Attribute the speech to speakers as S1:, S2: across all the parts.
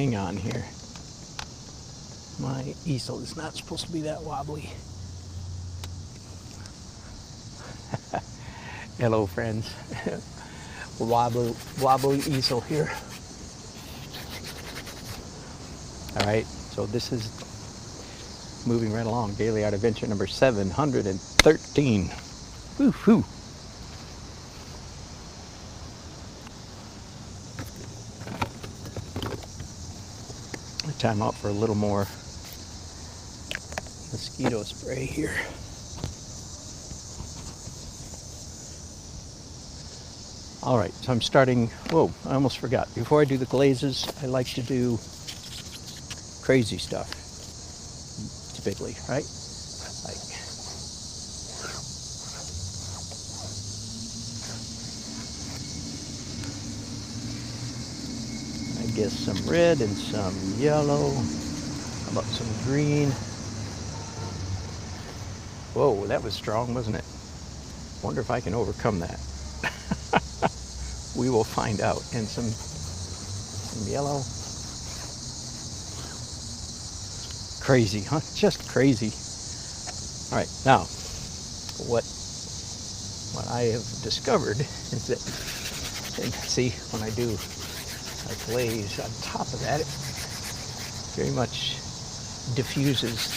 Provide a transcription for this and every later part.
S1: hang on here. My easel is not supposed to be that wobbly. Hello, friends. wobbly easel here. All right, so this is moving right along. Daily Art Adventure number 713. Woo-hoo. Time out for a little more mosquito spray here. All right, so I'm starting. Whoa, I almost forgot. Before I do the glazes, I like to do crazy stuff, typically, right? Like I guess some red and some yellow. How about some green? Whoa, that was strong, wasn't it? Wonder if I can overcome that. We will find out. And some yellow. Crazy, huh? Just crazy. All right, now, what I have discovered is that, and see, when I do a glaze on top of that, it very much diffuses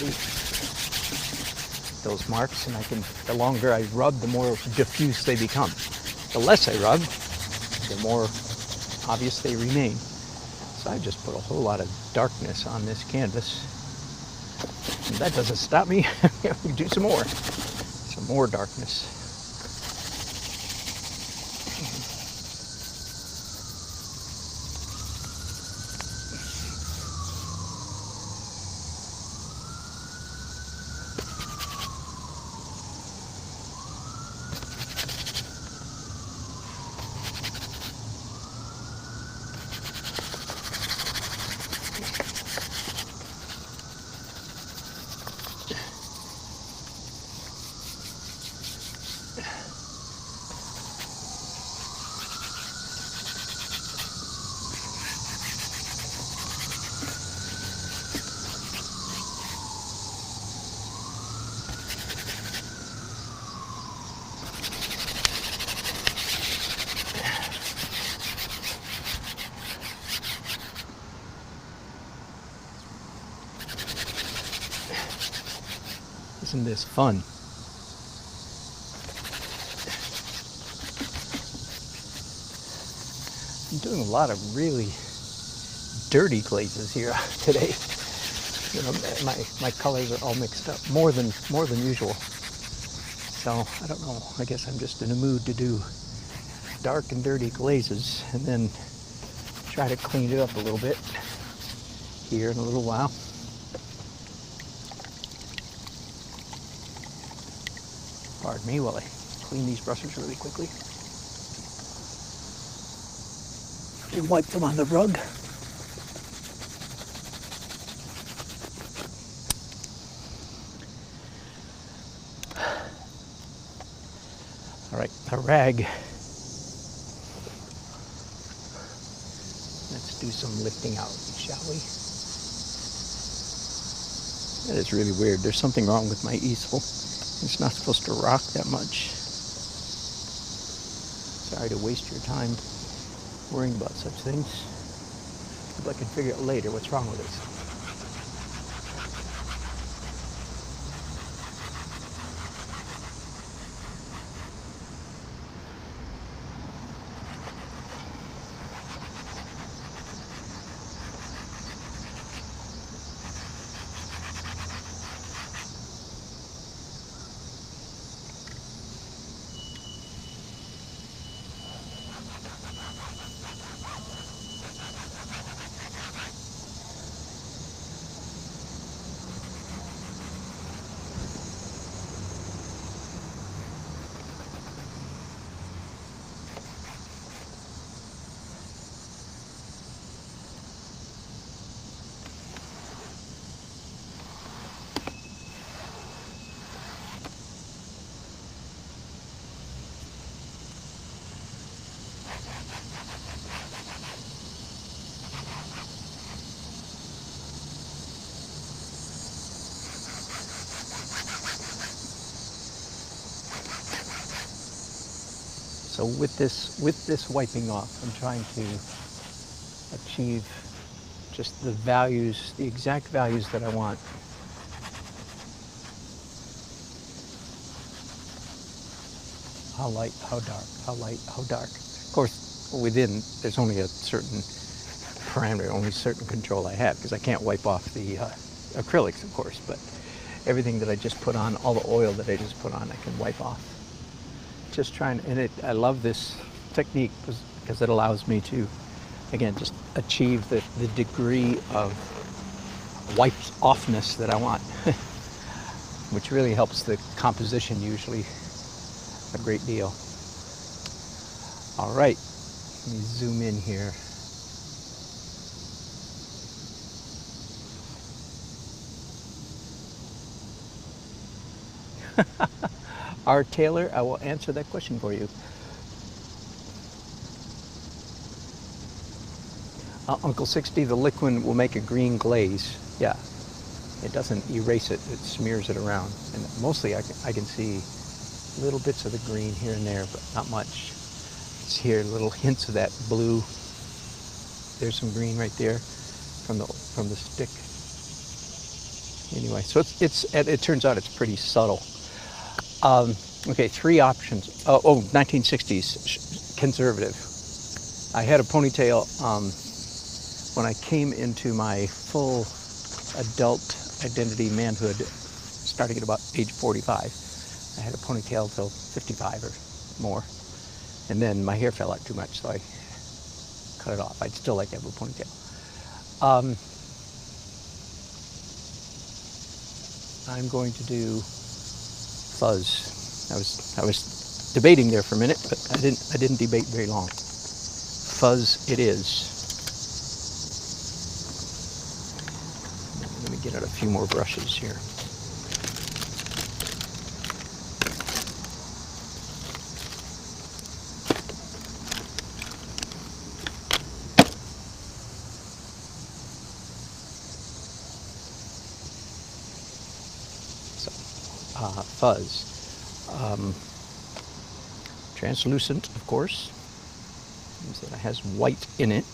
S1: those marks, and the longer I rub, the more diffuse they become. The less I rub, the more obvious they remain. So I just put a whole lot of darkness on this canvas. And that doesn't stop me. We do some more darkness. Isn't this fun? I'm doing a lot of really dirty glazes here today. You know, my colors are all mixed up more than usual. So I don't know. I guess I'm just in a mood to do dark and dirty glazes, and then try to clean it up a little bit here in a little while. Pardon me while I clean these brushes really quickly. And wipe them on the rug. All right, a rag. Let's do some lifting out, shall we? That is really weird. There's something wrong with my easel. It's not supposed to rock that much. Sorry to waste your time worrying about such things. Hope I can figure out later what's wrong with it. So with this wiping off, I'm trying to achieve just the values, the exact values that I want. How light, how dark, how light, how dark. Of course, within, there's only a certain parameter, only certain control I have, because I can't wipe off the acrylics, of course, but everything that I just put on, all the oil that I just put on, I can wipe off. Just trying, and I love this technique because it allows me to, again, just achieve the degree of wiped offness that I want, which really helps the composition usually a great deal. All right, let me zoom in here. R. Taylor, I will answer that question for you. Uncle 60, the liquid will make a green glaze. Yeah, it doesn't erase it, it smears it around. And mostly I can see little bits of the green here and there, but not much. It's here, little hints of that blue. There's some green right there from the stick. Anyway, so it turns out it's pretty subtle. Okay, 3 options. 1960s, conservative. I had a ponytail when I came into my full adult identity manhood, starting at about age 45. I had a ponytail till 55 or more. And then my hair fell out too much, so I cut it off. I'd still like to have a ponytail. I'm going to do fuzz. I was debating there for a minute, but I didn't debate very long. Fuzz it is. Let me get out a few more brushes here. Fuzz. Translucent, of course. Means that it has white in it.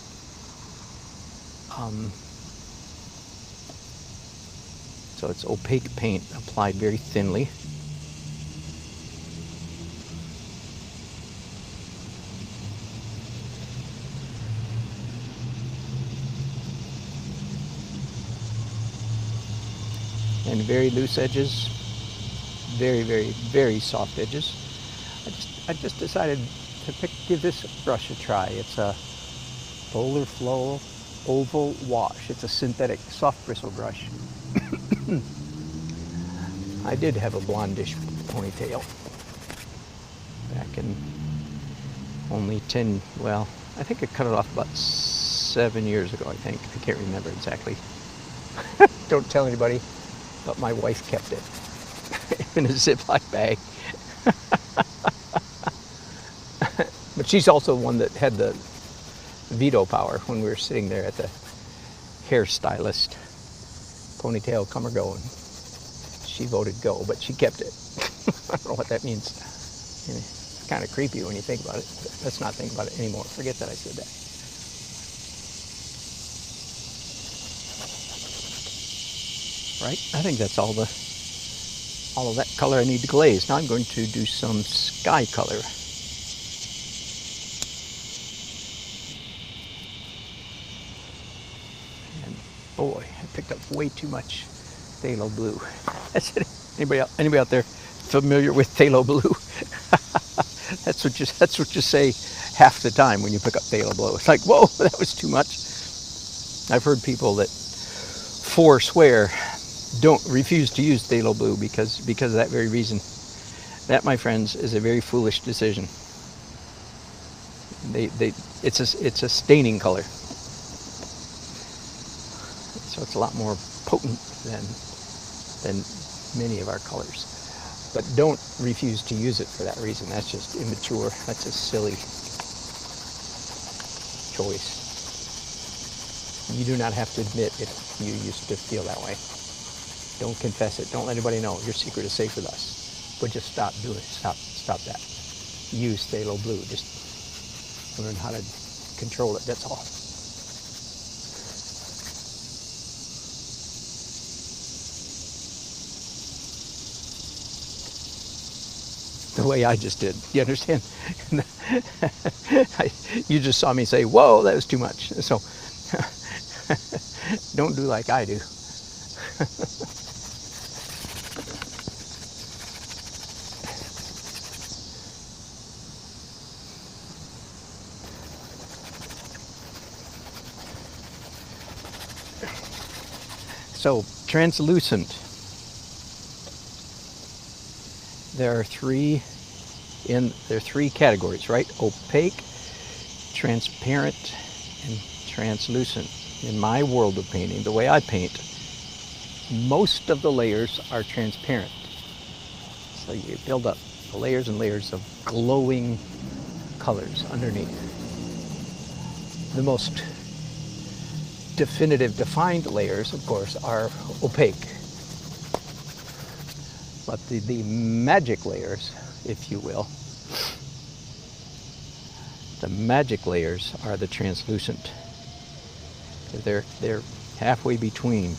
S1: So it's opaque paint applied very thinly. And very loose edges. Very, very, very soft edges. I just decided to give this brush a try. It's a Polar Flow Oval Wash. It's a synthetic soft bristle brush. I did have a blondish ponytail back in only 10, well, I think I cut it off about 7 years ago, I think. I can't remember exactly. Don't tell anybody, but my wife kept it in a Ziploc bag. But she's also the one that had the veto power when we were sitting there at the hairstylist. Ponytail, come or go. And she voted go, but she kept it. I don't know what that means. It's kind of creepy when you think about it. But let's not think about it anymore. Forget that I said that. Right? I think that's all of that color I need to glaze. Now I'm going to do some sky color. And boy, I picked up way too much phthalo blue. Anybody out there familiar with phthalo blue? That's what you say half the time when you pick up phthalo blue. It's like, whoa, that was too much. I've heard people that forswear refuse to use phthalo blue because of that very reason. That, my friends, is a very foolish decision. It's a staining color, so it's a lot more potent than many of our colors. But don't refuse to use it for that reason. That's just immature. That's a silly choice. You do not have to admit if you used to feel that way. Don't confess it. Don't let anybody know. Your secret is safe with us. But just stop doing it. Stop that. use phthalo blue. Just learn how to control it, that's all. The way I just did, you understand? You just saw me say, whoa, that was too much. So don't do like I do. So translucent. There are three categories, right? Opaque, transparent, and translucent. In my world of painting, the way I paint, most of the layers are transparent. So you build up layers and layers of glowing colors underneath. The most definitive, defined layers, of course, are opaque. But the magic layers, if you will, the magic layers are the translucent. They're halfway between.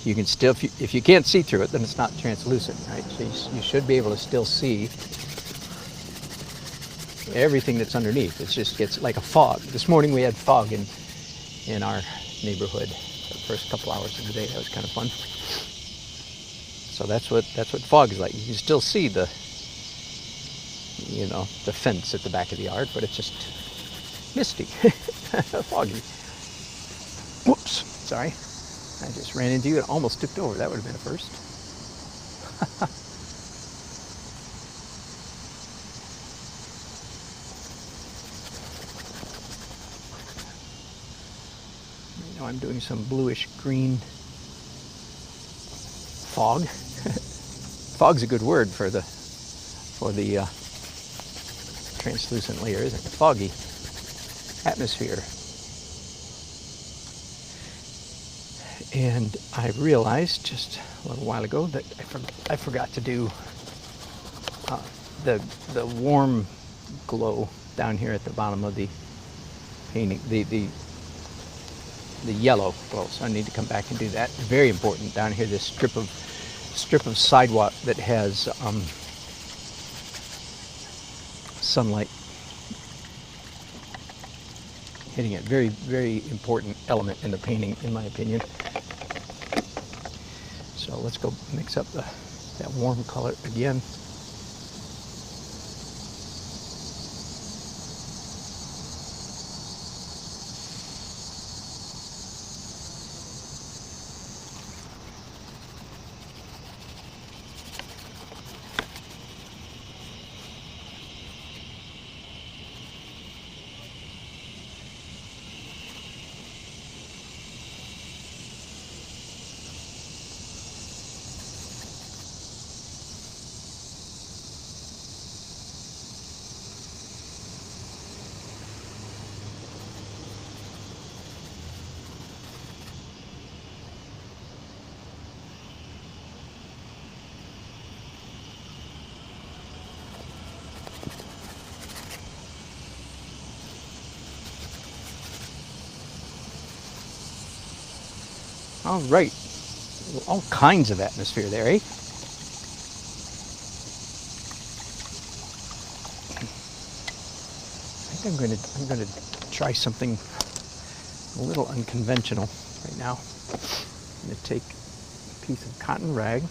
S1: You can still, if you can't see through it, then it's not translucent, right? So you should be able to still see everything that's underneath. It just gets like a fog. This morning we had fog in our neighborhood. The first couple hours of the day, that was kind of fun. So that's what fog is like. You can still see the fence at the back of the yard, but it's just misty, foggy. Whoops, sorry. I just ran into you and almost tipped over. That would have been a first. I'm doing some bluish green fog. Fog's a good word for the translucent layer, isn't it? Foggy atmosphere. And I realized just a little while ago that I forgot to do the warm glow down here at the bottom of the painting, the yellow glow. So I need to come back and do that. Very important down here, this strip of sidewalk that has sunlight hitting it. Very, very important element in the painting, in my opinion. So let's go mix up that warm color again. All right, all kinds of atmosphere there, eh? I think I'm going to try something a little unconventional right now. I'm going to take a piece of cotton rag.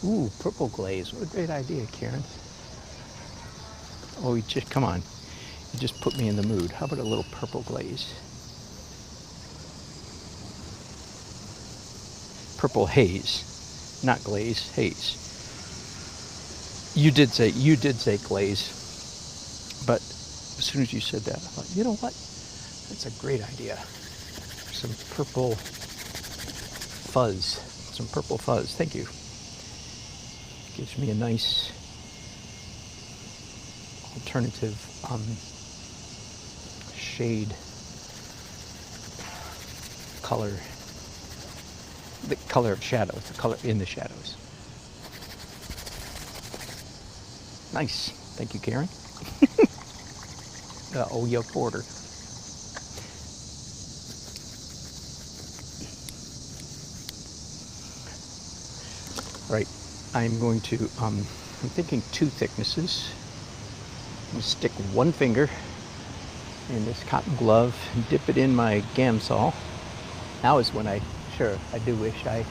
S1: Ooh, purple glaze. What a great idea, Karen. Oh, come on. You just put me in the mood. How about a little purple glaze? Purple haze, not glaze, haze. You did say glaze, but as soon as you said that, I thought, you know what? That's a great idea. Some purple fuzz. Thank you. Gives me a nice alternative shade color, the color of shadows, the color in the shadows. Nice. Thank you, Karen. Oya Porter. Right. I'm going to, I'm thinking 2 thicknesses. I'm going to stick 1 finger in this cotton glove and dip it in my Gamsol. Now is when I do wish I,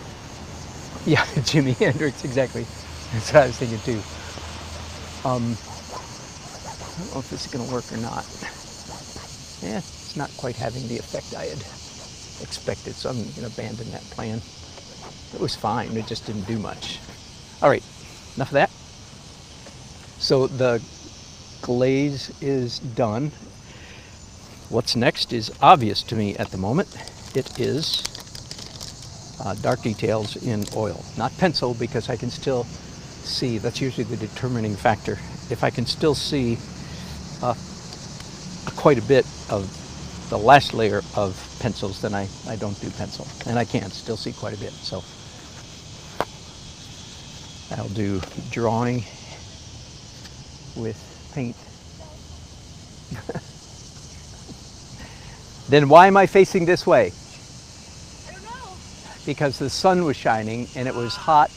S1: yeah, Jimi Hendrix, exactly. That's what I was thinking too. I don't know if this is going to work or not. Yeah, it's not quite having the effect I had expected, so I'm going to abandon that plan. It was fine, it just didn't do much. All right, enough of that. So the glaze is done. What's next is obvious to me at the moment. It is dark details in oil, not pencil, because I can still see, that's usually the determining factor. If I can still see quite a bit of the last layer of pencils, then I don't do pencil. And I can still see quite a bit, so I'll do drawing with paint. Then why am I facing this way?
S2: I don't know.
S1: Because the sun was shining and it was hot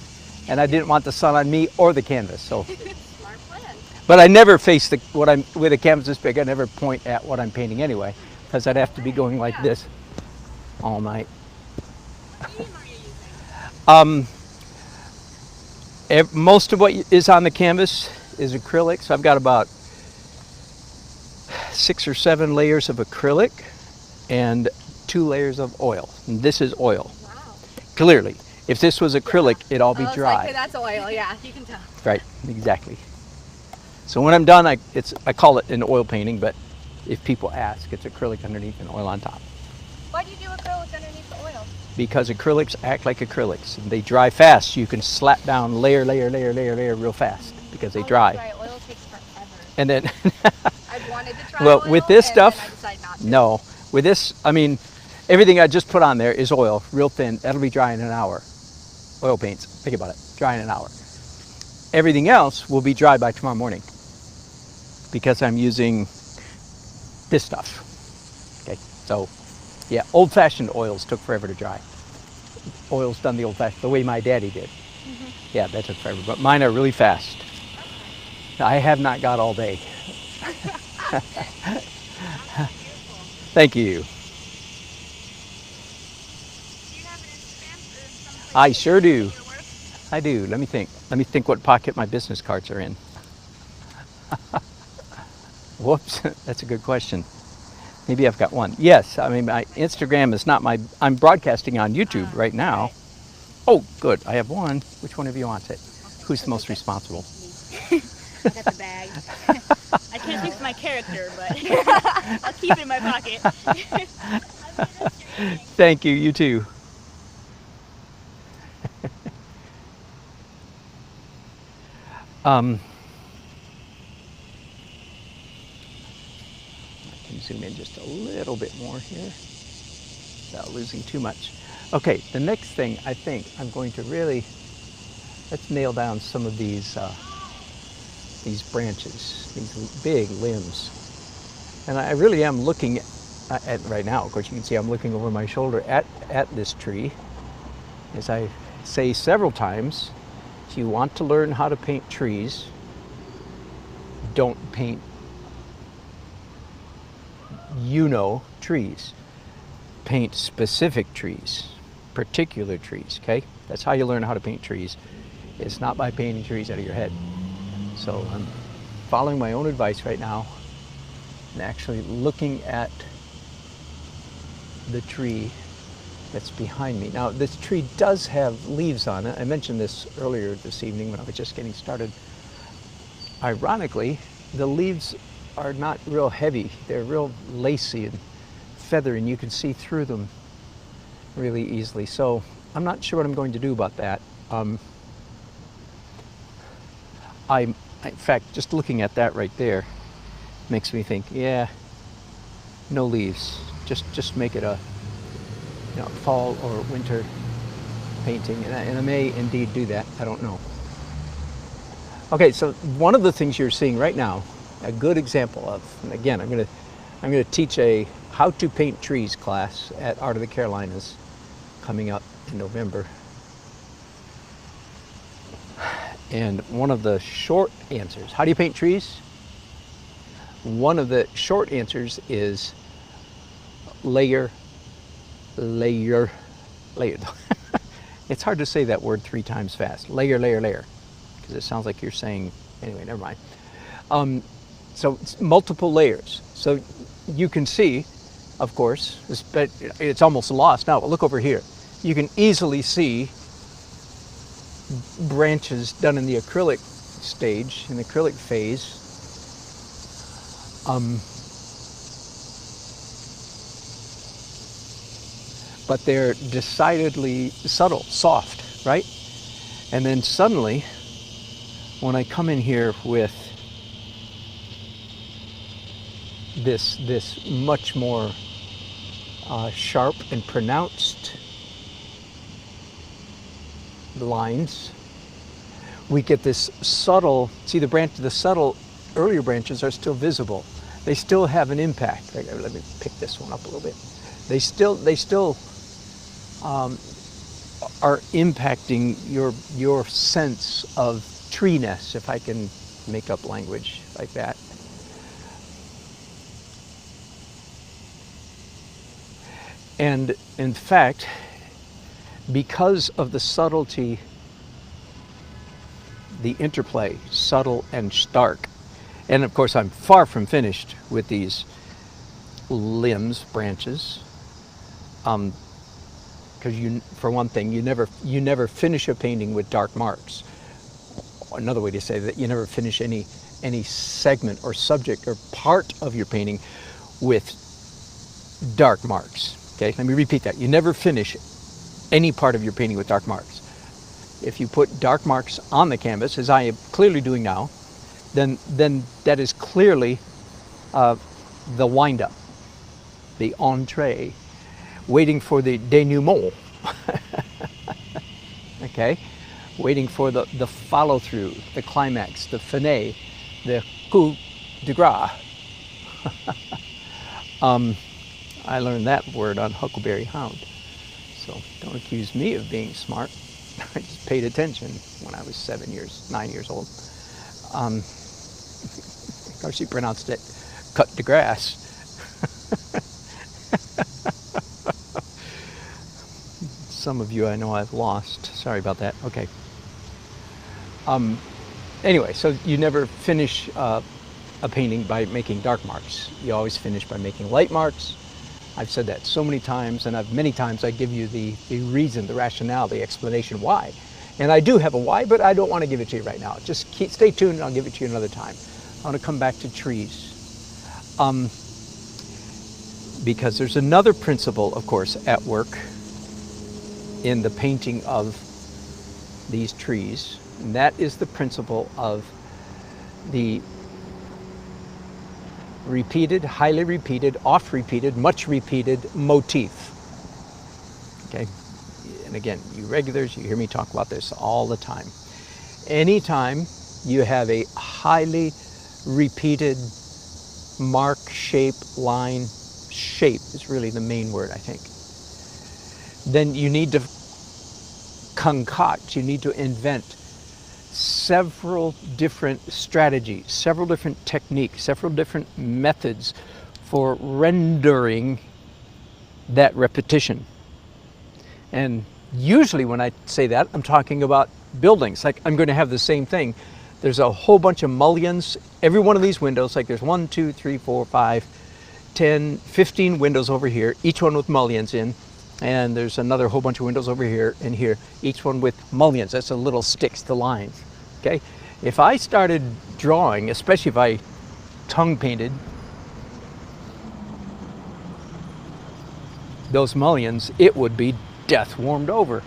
S1: and I didn't want the sun on me or the canvas. So,
S2: Smart plan.
S1: but I never face with a canvas this big. I never point at what I'm painting anyway, because I'd have to be going like this all night.
S2: What medium are you using?
S1: Most of what is on the canvas is acrylic, so I've got about 6 or 7 layers of acrylic and 2 layers of oil. And this is oil.
S2: Wow.
S1: Clearly, if this was acrylic, it'd all be dry.
S2: Like, that's oil, yeah, you can tell.
S1: Right, exactly. So when I'm done, I call it an oil painting, but if people ask, it's acrylic underneath and oil on top.
S2: Why do you do acrylic underneath the oil?
S1: Because acrylics act like acrylics, and they dry fast. You can slap down layer, layer, layer, layer, layer real fast because they dry.
S2: Oil takes forever.
S1: And then,
S2: I've wanted to try
S1: well,
S2: oil,
S1: with this
S2: and
S1: stuff,
S2: then I decided not to.
S1: no. With this, I mean, everything I just put on there is oil, real thin. That'll be dry in an hour. Oil paints, think about it, dry in an hour. Everything else will be dry by tomorrow morning because I'm using this stuff. Okay, so yeah, old-fashioned oils took forever to dry. Oil's done the old-fashioned, the way my daddy did. Mm-hmm. Yeah, that took forever, but mine are really fast. Okay. I have not got all day. Thank you.
S2: Do you have an Instagram or something?
S1: I sure do. I do. Let me think. Let me think what pocket my business cards are in. Whoops, that's a good question. Maybe I've got one. Yes, I mean, my Instagram is not my, I'm broadcasting on YouTube right now. Right. Oh, good, I have one. Which one of you wants it? Who's the most responsible?
S2: I got the bag. I can't fix my character, but I'll keep it in my pocket.
S1: Thank you, you too. I can zoom in just a little bit more here without losing too much. Okay, the next thing I think I'm going to really, let's nail down some of these branches, these big limbs. And I really am looking at right now, of course you can see I'm looking over my shoulder at this tree. As I say several times, if you want to learn how to paint trees, don't paint trees. Paint specific trees, particular trees, okay? That's how you learn how to paint trees. It's not by painting trees out of your head. So I'm following my own advice right now and actually looking at the tree that's behind me. Now this tree does have leaves on it. I mentioned this earlier this evening when I was just getting started. Ironically, the leaves are not real heavy. They're real lacy and feathery, and you can see through them really easily. So I'm not sure what I'm going to do about that. In fact, just looking at that right there makes me think, yeah, no leaves. Just make it a fall or winter painting, and I may indeed do that. I don't know. Okay, so one of the things you're seeing right now, a good example of, and again, I'm gonna teach a how to paint trees class at Art of the Carolinas coming up in November. And one of the short answers, how do you paint trees? One of the short answers is layer, layer, layer. It's hard to say that word 3 times fast. Layer, layer, layer. Because it sounds like you're saying, anyway, never mind. So it's multiple layers. So you can see, of course, it's almost lost now, but look over here. You can easily see branches done in the acrylic stage, in the acrylic phase. But they're decidedly subtle, soft, right? And then suddenly, when I come in here with this much more sharp and pronounced lines, we get this subtle, see the subtle earlier branches are still visible. They still have an impact. Let me pick this one up a little bit. They still are impacting your sense of treeness, if I can make up language like that. And in fact, because of the subtlety, the interplay, subtle and stark, and of course I'm far from finished with these limbs, branches, because for one thing, you never finish a painting with dark marks. Another way to say that, you never finish any segment or subject or part of your painting with dark marks. Okay, let me repeat that. You never finish any part of your painting with dark marks. If you put dark marks on the canvas, as I am clearly doing now, then that is clearly the wind-up, the entree, waiting for the denouement. Okay, waiting for the follow-through, the climax, the finale, the coup de grace. I learned that word on Huckleberry Hound, so don't accuse me of being smart. I just paid attention when I was 9 years old. Of course, she pronounced it cut de grass. Some of you I know I've lost. Sorry about that. Okay. Anyway, so you never finish a painting by making dark marks. You always finish by making light marks. I've said that so many times, and many times I give you the reason, the rationale, the explanation why. And I do have a why, but I don't want to give it to you right now. Just stay tuned and I'll give it to you another time. I want to come back to trees. Because there's another principle, of course, at work in the painting of these trees, and that is the principle of the repeated, highly repeated, oft repeated, much repeated motif. Okay, and again, you regulars, you hear me talk about this all the time. Anytime you have a highly repeated mark, shape, line, shape is really the main word, I think, then you need to concoct, you need to invent several different strategies, several different techniques, several different methods for rendering that repetition. And usually when I say that, I'm talking about buildings. Like, I'm going to have the same thing. There's a whole bunch of mullions. Every one of these windows, like there's 1, 2, 3, 4, 5, 10, 15 windows over here, each one with mullions in. And there's another whole bunch of windows over here and here, each one with mullions. That's the little sticks, the lines. Okay? If I started drawing, especially if I tongue painted those mullions, it would be death warmed over.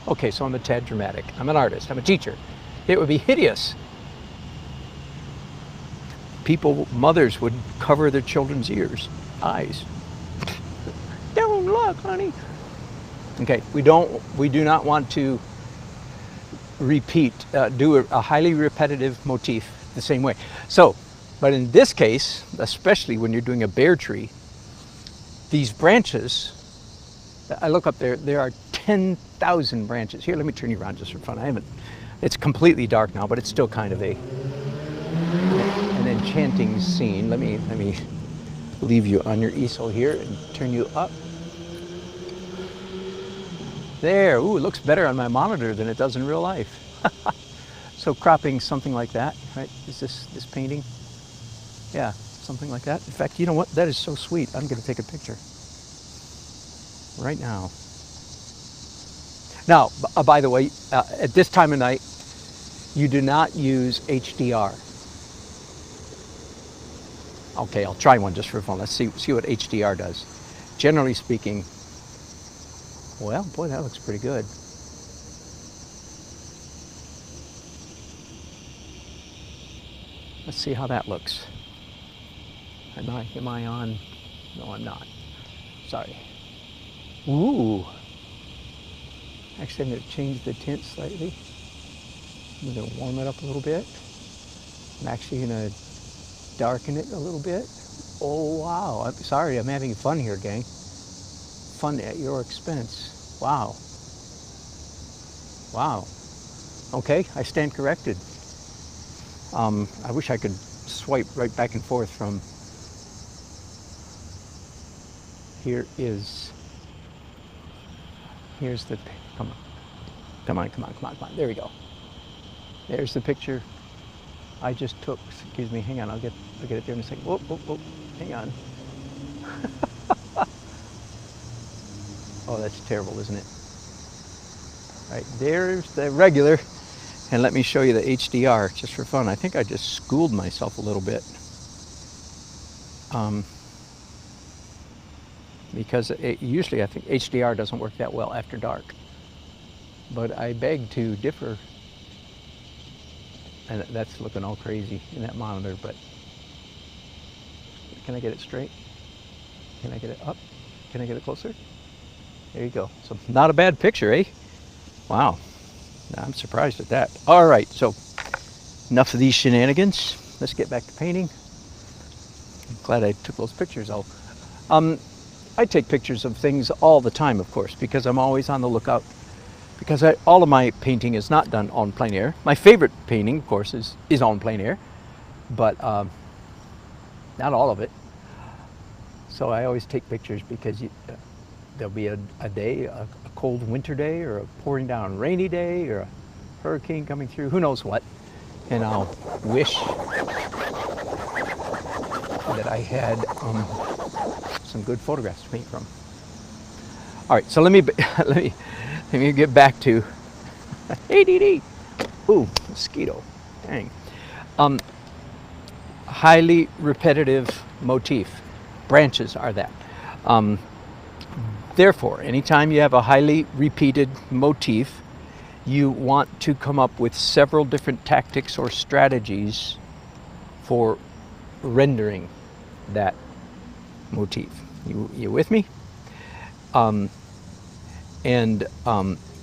S1: Okay, so I'm a tad dramatic. I'm an artist, I'm a teacher. It would be hideous. Mothers would cover their children's eyes. Don't look, honey. Okay, we do not want to do a highly repetitive motif the same way. So, but in this case, especially when you're doing a bare tree, these branches, I look up there are 10,000 branches. Here, let me turn you around just for fun. It's completely dark now, but it's still kind of an enchanting scene. Let me leave you on your easel here and turn you up. There, ooh, it looks better on my monitor than it does in real life. So cropping something like that, right? Is this painting? Yeah, something like that. In fact, you know what? That is so sweet. I'm going to take a picture right now. Now, by the way, at this time of night, you do not use HDR. Okay, I'll try one just for fun. Let's see what HDR does. Generally speaking, well, boy, that looks pretty good. Let's see how that looks. Am I on? No, I'm not. Sorry. Ooh. Actually, I'm going to change the tint slightly. I'm going to warm it up a little bit. I'm actually going to darken it a little bit. Oh, wow. I'm sorry, I'm having fun here, gang. Fun at your expense. Wow. Wow. Okay, I stand corrected. I wish I could swipe right back and forth from here's the, come on, there we go. There's the picture I just took. Excuse me, hang on, I'll get it there in a second. Whoa, hang on. Oh, that's terrible, isn't it? Right, there's the regular. And let me show you the HDR, just for fun. I think I just schooled myself a little bit. Because usually I think HDR doesn't work that well after dark. But I beg to differ. And that's looking all crazy in that monitor, but can I get it straight? Can I get it up? Can I get it closer? There you go. So not a bad picture, eh? Wow. I'm surprised at that. All right, so enough of these shenanigans. Let's get back to painting. I'm glad I took those pictures. I take pictures of things all the time, of course, because I'm always on the lookout. Because all of my painting is not done on plein air. My favorite painting, of course, is on plein air, but not all of it. So I always take pictures because there'll be a day, a cold winter day, or a pouring down rainy day, or a hurricane coming through, who knows what. And I'll wish that I had some good photographs to paint from. All right, so let me get back to ADD. Ooh, mosquito. Dang. Highly repetitive motif. Branches are that. Therefore, anytime you have a highly repeated motif, you want to come up with several different tactics or strategies for rendering that motif. You with me?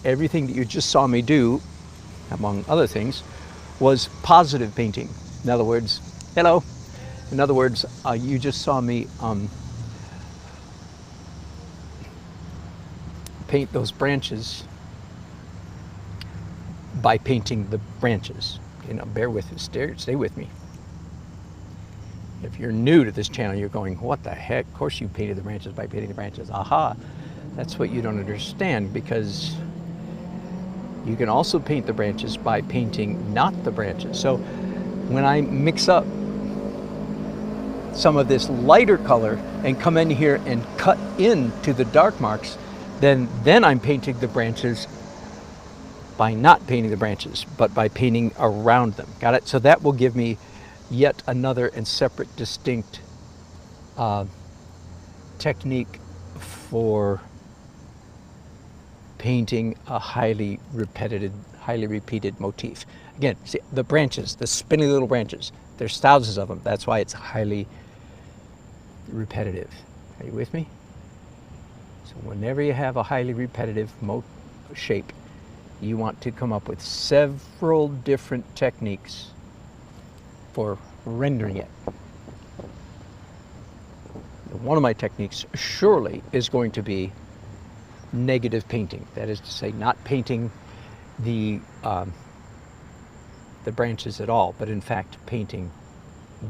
S1: Everything that you just saw me do, among other things, was positive painting. In other words, hello. In other words, you just saw me paint those branches by painting the branches. You know, bear with us, stay with me. If you're new to this channel, you're going, what the heck? Of course you painted the branches by painting the branches. Aha, that's what you don't understand, because you can also paint the branches by painting not the branches. So when I mix up some of this lighter color and come in here and cut into the dark marks, then I'm painting the branches by not painting the branches, but by painting around them. Got it? So that will give me yet another and separate, distinct technique for painting a highly repeated motif. Again, see the branches, the spinny little branches. There's thousands of them. That's why it's highly repetitive. Are you with me? So whenever you have a highly repetitive shape, you want to come up with several different techniques for rendering it. One of my techniques surely is going to be negative painting. That is to say, not painting the branches at all, but in fact painting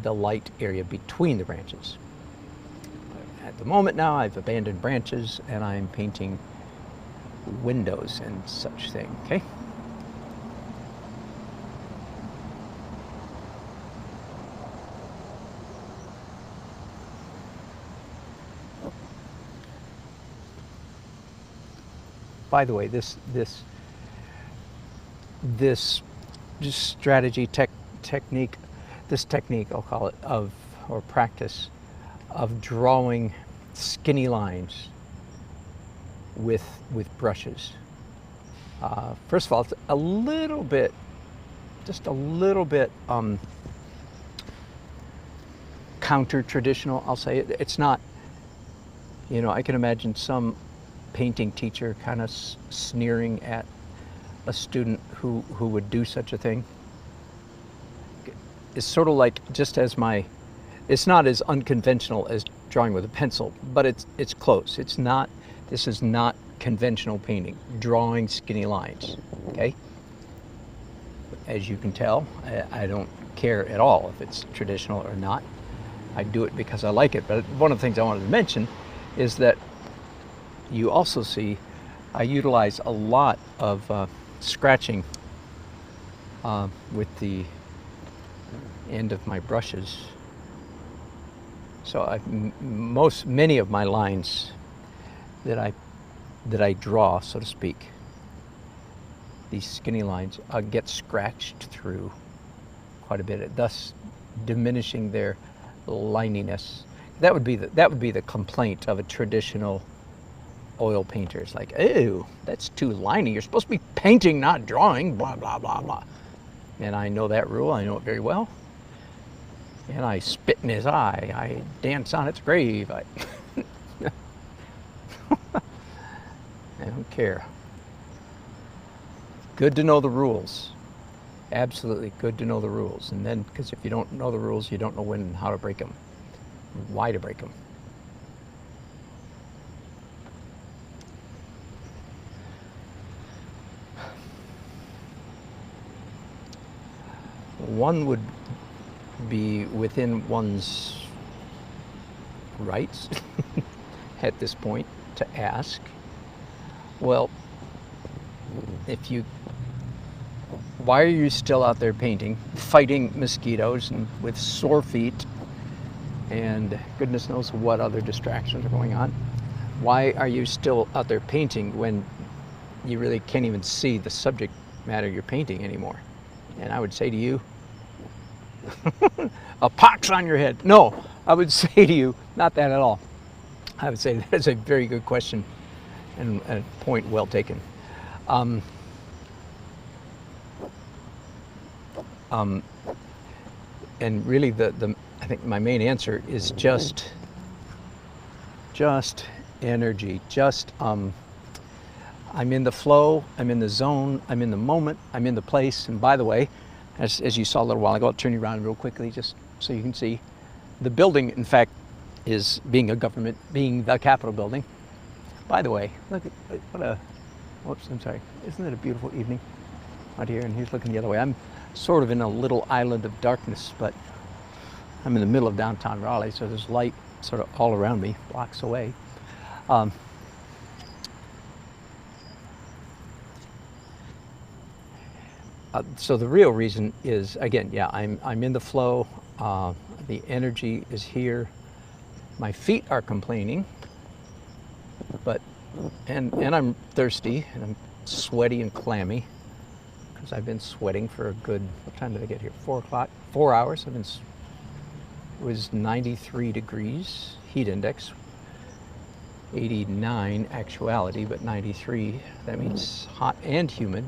S1: the light area between the branches. At the moment now, I've abandoned branches and I'm painting windows and such thing, okay? By the way, this strategy technique, this technique I'll call it, or practice of drawing skinny lines with brushes. First of all, it's a little bit, just a little bit counter-traditional, I'll say. It's not, you know, I can imagine some painting teacher kind of sneering at a student who would do such a thing. It's sort of like, just as it's not as unconventional as drawing with a pencil, but it's close. It's not, this is not conventional painting, drawing skinny lines, okay? As you can tell, I don't care at all if it's traditional or not. I do it because I like it. But one of the things I wanted to mention is that you also see I utilize a lot of scratching with the end of my brushes. So many of my lines that I draw, so to speak, these skinny lines, get scratched through quite a bit, thus diminishing their lininess. That would be the complaint of a traditional oil painter. It's like, ew, that's too liney. You're supposed to be painting, not drawing, blah, blah, blah, blah. And I know that rule. I know it very well. And I spit in his eye. I dance on its grave. I don't care. Good to know the rules. Absolutely good to know the rules. And then, because if you don't know the rules, you don't know when and how to break them, why to break them. One would be within one's rights at this point to ask, well, why are you still out there painting, fighting mosquitoes and with sore feet and goodness knows what other distractions are going on? Why are you still out there painting when you really can't even see the subject matter you're painting anymore? And I would say to you, a pox on your head. No, I would say to you, not that at all. I would say that's a very good question and a point well taken. And really I think my main answer is just energy. I'm in the flow, I'm in the zone, I'm in the moment, I'm in the place. And by the way, as you saw a little while ago, I'll turn you around real quickly just so you can see. The building, in fact, is being the Capitol building. By the way, look at whoops, I'm sorry. Isn't it a beautiful evening out here? And he's looking the other way. I'm sort of in a little island of darkness, but I'm in the middle of downtown Raleigh, so there's light sort of all around me, blocks away. So the real reason is, again, yeah, I'm in the flow. The energy is here. My feet are complaining, and I'm thirsty and I'm sweaty and clammy because I've been sweating for a good, what time did I get here? 4 o'clock, 4 hours. It was 93 degrees heat index, 89 actuality, but 93. That means hot and humid.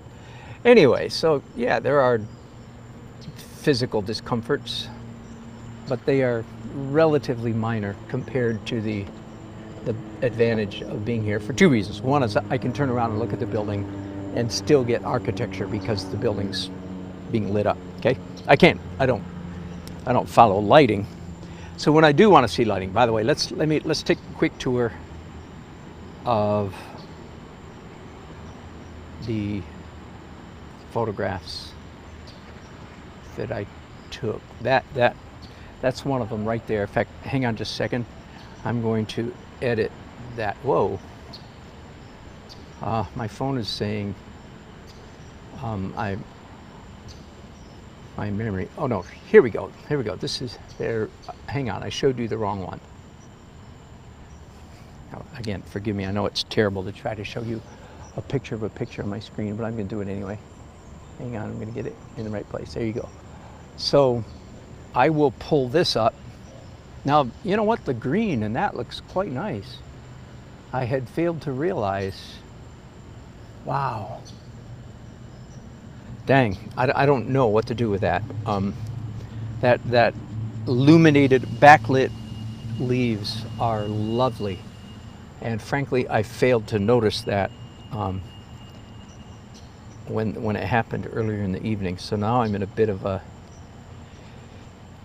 S1: Anyway, so yeah, there are physical discomforts, but they are relatively minor compared to the advantage of being here for two reasons. One is I can turn around and look at the building and still get architecture because the building's being lit up. Okay, I don't follow lighting. So when I do want to see lighting, by the way, let's take a quick tour of the photographs that I took. That's one of them right there. In fact, hang on just a second. I'm going to edit that. Whoa. My phone is saying my memory. Oh no, here we go. Here we go. This is there. Hang on, I showed you the wrong one. Now, again, forgive me. I know it's terrible to try to show you a picture of a picture on my screen, but I'm going to do it anyway. Hang on, I'm going to get it in the right place. There you go. So I will pull this up. Now, you know what? The green and that looks quite nice. I had failed to realize. Wow. Dang, I don't know what to do with that. That illuminated, backlit leaves are lovely. And frankly, I failed to notice that when it happened earlier in the evening. So now I'm in a bit of a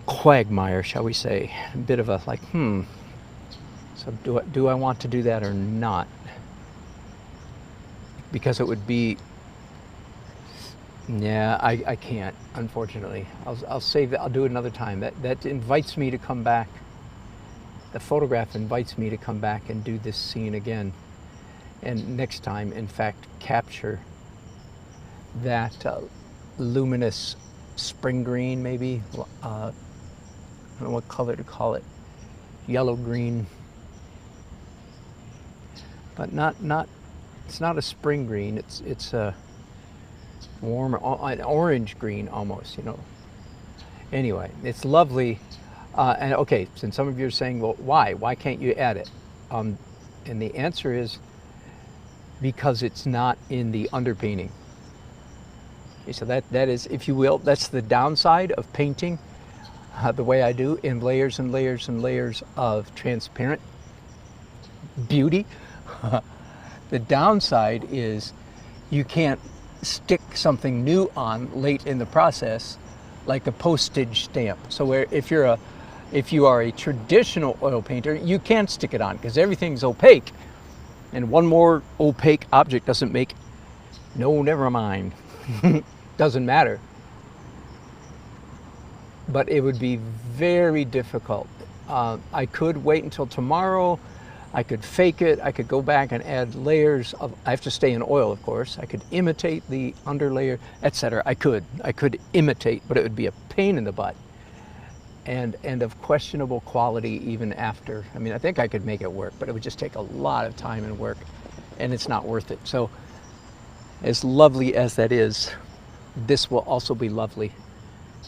S1: quagmire, shall we say. A bit of a like, so do I want to do that or not? Because it would be, yeah, I can't, unfortunately. I'll save it, I'll do it another time. That invites me to come back. The photograph invites me to come back and do this scene again. And next time, in fact, capture that luminous spring green, maybe. I don't know what color to call it. Yellow green. But not it's not a spring green, it's a warmer, an orange green almost, you know. Anyway, it's lovely. And okay, since some of you are saying, well, why can't you add it? And the answer is because it's not in the underpainting. Okay, so that is, if you will, that's the downside of painting the way I do, in layers and layers and layers of transparent beauty. The downside is you can't stick something new on late in the process, like a postage stamp. So where if you are a traditional oil painter, you can't stick it on because everything's opaque, and one more opaque object doesn't make, no, never mind. Doesn't matter. But it would be very difficult. I could wait until tomorrow. I could fake it. I could go back and add layers of, I have to stay in oil, of course. I could imitate the underlayer, etc. I could imitate, but it would be a pain in the butt. And of questionable quality even after. I mean, I think I could make it work, but it would just take a lot of time and work, and it's not worth it. So as lovely as that is, this will also be lovely,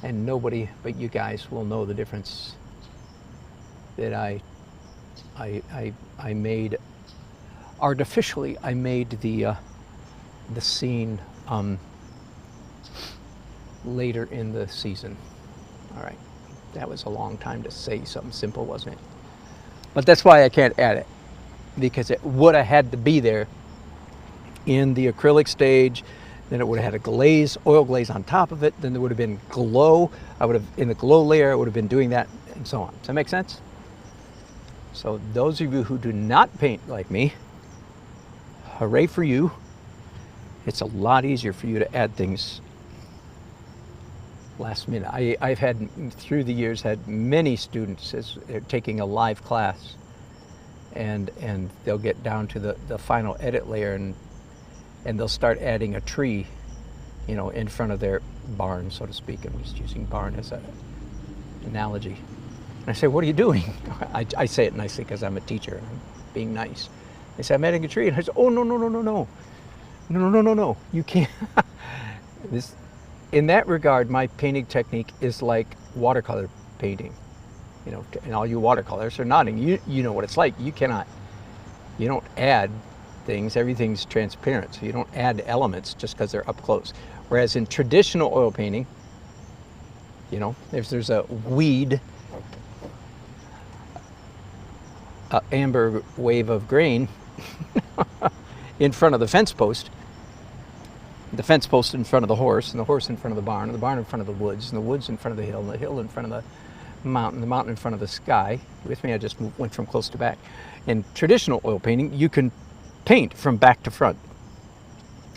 S1: and nobody but you guys will know the difference that I made artificially. I made the scene later in the season. All right, that was a long time to say something simple, wasn't it? But that's why I can't add it, because it would have had to be there in the acrylic stage. Then it would have had a glaze, oil glaze on top of it. Then there would have been glow. I would have, in the glow layer, I would have been doing that, and so on. Does that make sense? So those of you who do not paint like me, hooray for you. It's a lot easier for you to add things last minute. I've had, through the years, had many students as they're taking a live class, and they'll get down to the final edit layer, and they'll start adding a tree, you know, in front of their barn, so to speak. I'm just using barn as an analogy. And I say, what are you doing? I say it nicely because I'm a teacher and I'm being nice. They say, I'm adding a tree. And I say, oh, no. You can't. In that regard, my painting technique is like watercolor painting. You know, and all you watercolors are nodding. You know what it's like. You don't add things. Everything's transparent. So you don't add elements just because they're up close. Whereas in traditional oil painting, you know, if there's a weed, amber wave of grain in front of the fence post, the fence post in front of the horse, and the horse in front of the barn, and the barn in front of the woods, and the woods in front of the hill in front of the mountain in front of the sky. With me, I just went from close to back. In traditional oil painting, you can paint from back to front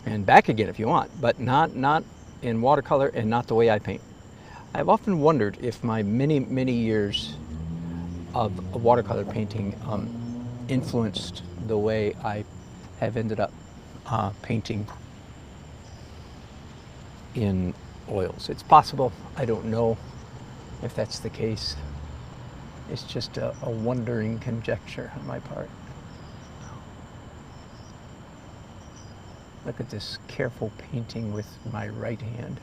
S1: and back again if you want, but not in watercolor and not the way I paint. I've often wondered if my many years of watercolor painting influenced the way I have ended up painting in oils. It's possible. I don't know if that's the case. It's just a wondering conjecture on my part. Look at this careful painting with my right hand.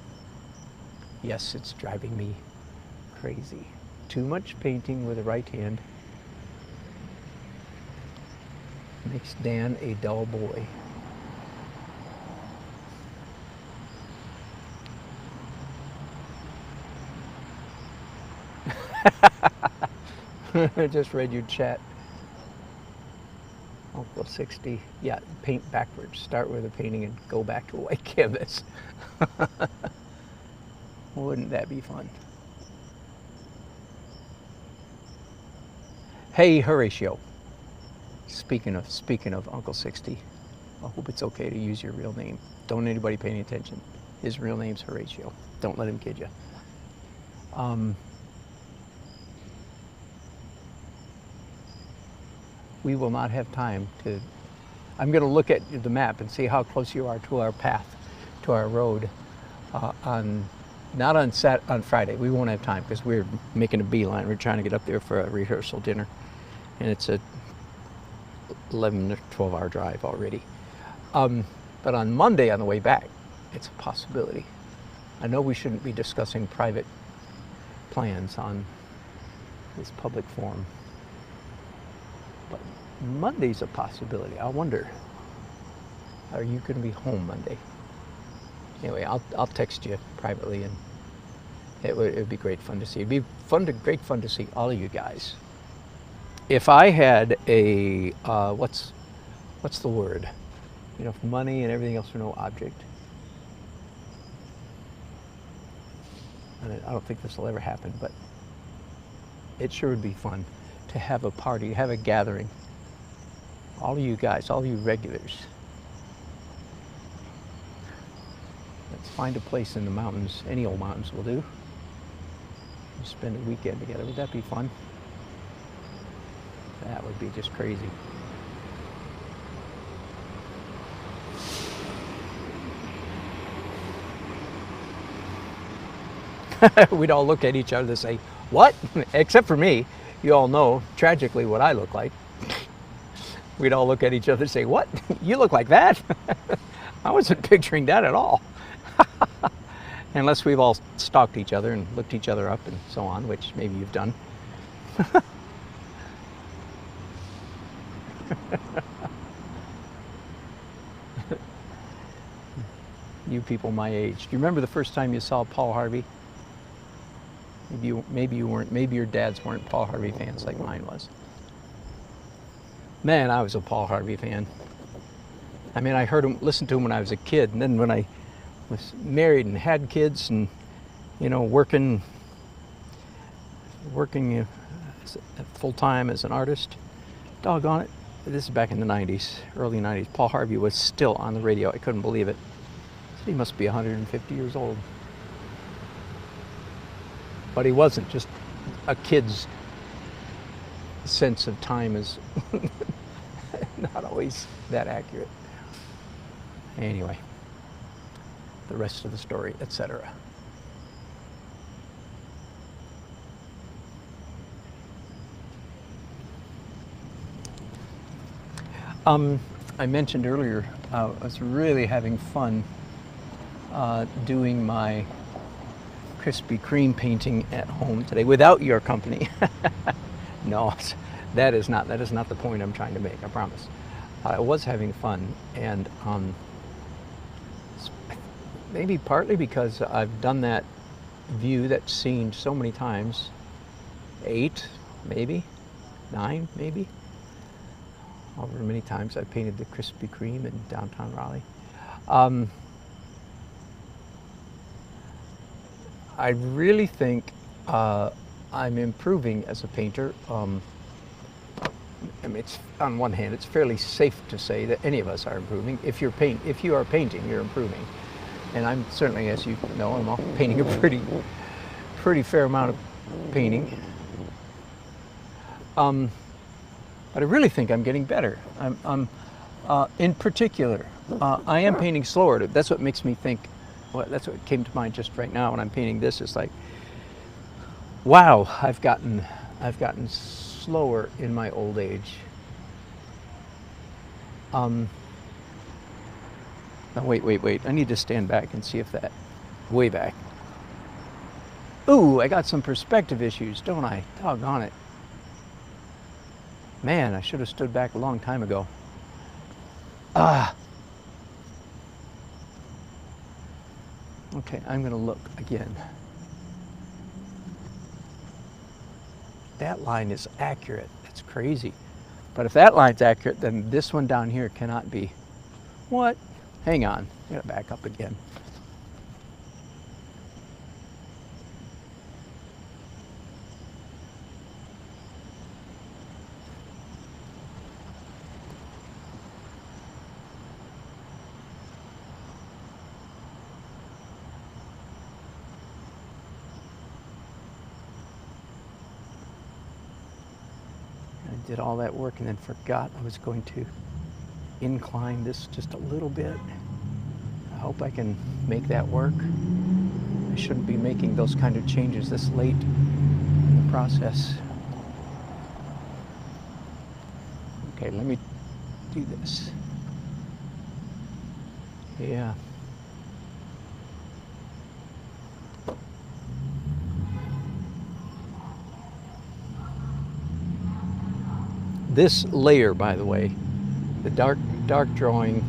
S1: Yes, it's driving me crazy. Too much painting with the right hand makes Dan a dull boy. I just read your chat. Uncle 60. Yeah, paint backwards. Start with a painting and go back to a white canvas. Wouldn't that be fun? Hey, Horatio. Speaking of Uncle 60, I hope it's okay to use your real name. Don't anybody pay any attention. His real name's Horatio. Don't let him kid you. We will not have time to. I'm going to look at the map and see how close you are to our path, to our road, not on Friday. We won't have time because we're making a beeline. We're trying to get up there for a rehearsal dinner, and it's a 11 or 12-hour drive already. But on Monday on the way back, it's a possibility. I know we shouldn't be discussing private plans on this public forum, but Monday's a possibility. I wonder, are you going to be home Monday? Anyway, I'll text you privately, and it would be great fun to see. It'd be great fun to see all of you guys. If I had a what's the word? You know, if money and everything else were no object. And I don't think this will ever happen, but it sure would be fun to have a party, have a gathering. All of you guys, all of you regulars. Let's find a place in the mountains. Any old mountains will do. Spend a weekend together. Would that be fun? That would be just crazy. We'd all look at each other and say, what? Except for me. You all know tragically what I look like. We'd all look at each other and say, what? You look like that? I wasn't picturing that at all. Unless we've all stalked each other and looked each other up and so on, which maybe you've done. You people my age. Do you remember the first time you saw Paul Harvey? Maybe you weren't. Maybe your dads weren't Paul Harvey fans like mine was. Man, I was a Paul Harvey fan. I mean, I heard him, listened to him when I was a kid, and then when I was married and had kids, and you know, working full time as an artist. Doggone it! This is back in the '90s, early '90s. Paul Harvey was still on the radio. I couldn't believe it. He must be 150 years old. But he wasn't. Just a kid's sense of time is not always that accurate. Anyway, the rest of the story, etc. I mentioned earlier, I was really having fun doing my Krispy Kreme painting at home today without your company. No, that is not the point I'm trying to make, I promise. I was having fun, and maybe partly because I've done that view, that scene so many times, 8, maybe, 9, maybe, however many times I've painted the Krispy Kreme in downtown Raleigh. I really think I'm improving as a painter. I mean, it's, on one hand, it's fairly safe to say that any of us are improving. If you are painting, you're improving. And I'm certainly, as you know, I'm painting a pretty fair amount of painting. But I really think I'm getting better. In particular, I am painting slower. That's what makes me think. Well, that's what came to mind just right now when I'm painting this. It's like, wow, I've gotten slower in my old age. Now wait. I need to stand back and see if that, way back. Ooh, I got some perspective issues, don't I? Doggone it. Man, I should have stood back a long time ago. Okay, I'm gonna look again. That line is accurate. That's crazy. But if that line's accurate, then this one down here cannot be. What? Hang on, I gotta back up again. I did all that work and then forgot I was going to incline this just a little bit. I hope I can make that work. I shouldn't be making those kind of changes this late in the process. Okay, let me do this. Yeah. This layer, by the way, the dark drawing,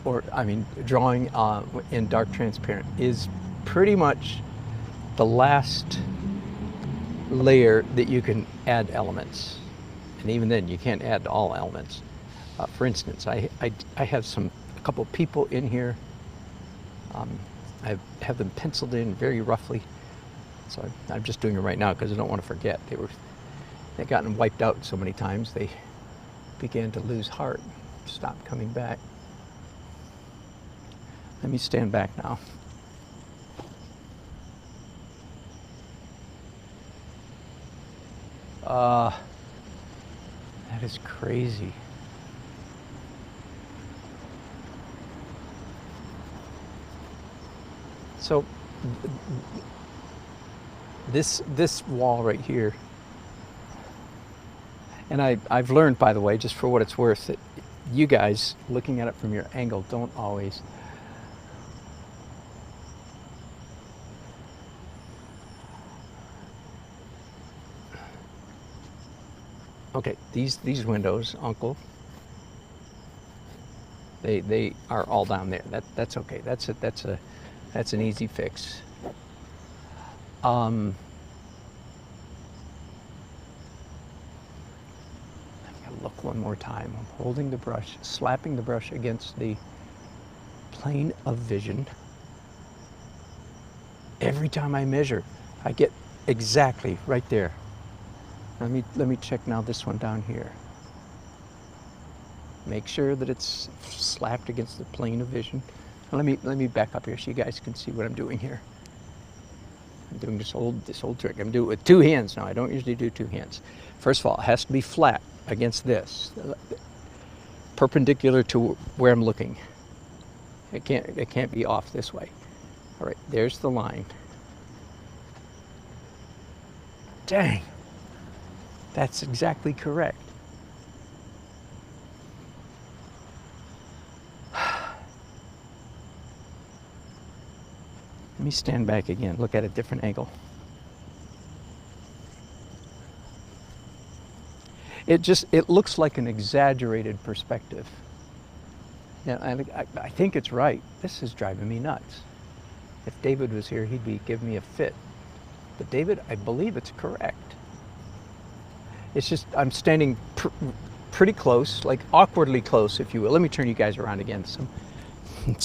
S1: or I mean drawing in dark transparent, is pretty much the last layer that you can add elements. And even then you can't add all elements. For instance, I have a couple people in here. I have them penciled in very roughly. So I'm just doing it right now because I don't want to forget. They'd gotten wiped out so many times they began to lose heart, stopped coming back. Let me stand back now. That is crazy. So this wall right here, and I've learned, by the way, just for what it's worth, that you guys looking at it from your angle don't always okay, these windows, Uncle, they are all down there. That's okay. That's an easy fix. I've got to look one more time. I'm holding the brush, slapping the brush against the plane of vision. Every time I measure, I get exactly right there. Let me check now this one down here. Make sure that it's slapped against the plane of vision. Let me back up here so you guys can see what I'm doing here. I'm doing this old trick. I'm doing it with two hands now. I don't usually do two hands. First of all, it has to be flat against this, perpendicular to where I'm looking. It can't be off this way. All right, there's the line. Dang, that's exactly correct. Let me stand back again, look at a different angle. It looks like an exaggerated perspective. Yeah, I think it's right. This is driving me nuts. If David was here, he'd be giving me a fit. But David, I believe it's correct. It's just, I'm standing pretty close, like awkwardly close, if you will. Let me turn you guys around again so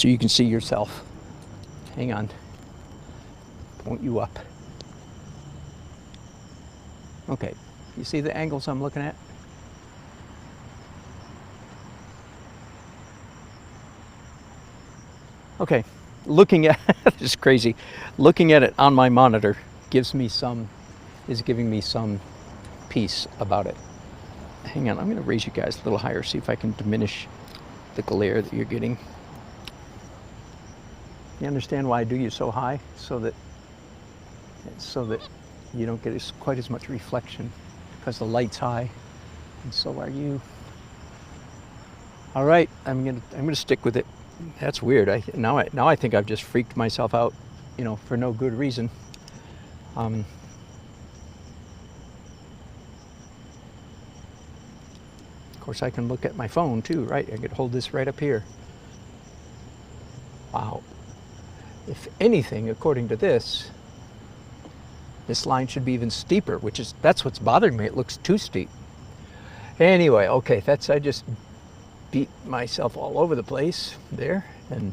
S1: you can see yourself. Hang on. Point you up. Okay, you see the angles I'm looking at? Okay, looking at this is crazy. Looking at it on my monitor is giving me some peace about it. Hang on, I'm going to raise you guys a little higher, see if I can diminish the glare that you're getting. You understand why I do you so high? So that you don't get quite as much reflection, because the light's high, and so are you. All right, I'm gonna stick with it. That's weird. Now I think I've just freaked myself out, for no good reason. Of course, I can look at my phone too, right? I could hold this right up here. Wow. If anything, according to this line should be even steeper, that's what's bothering me. It looks too steep. Anyway, okay, I just beat myself all over the place there, and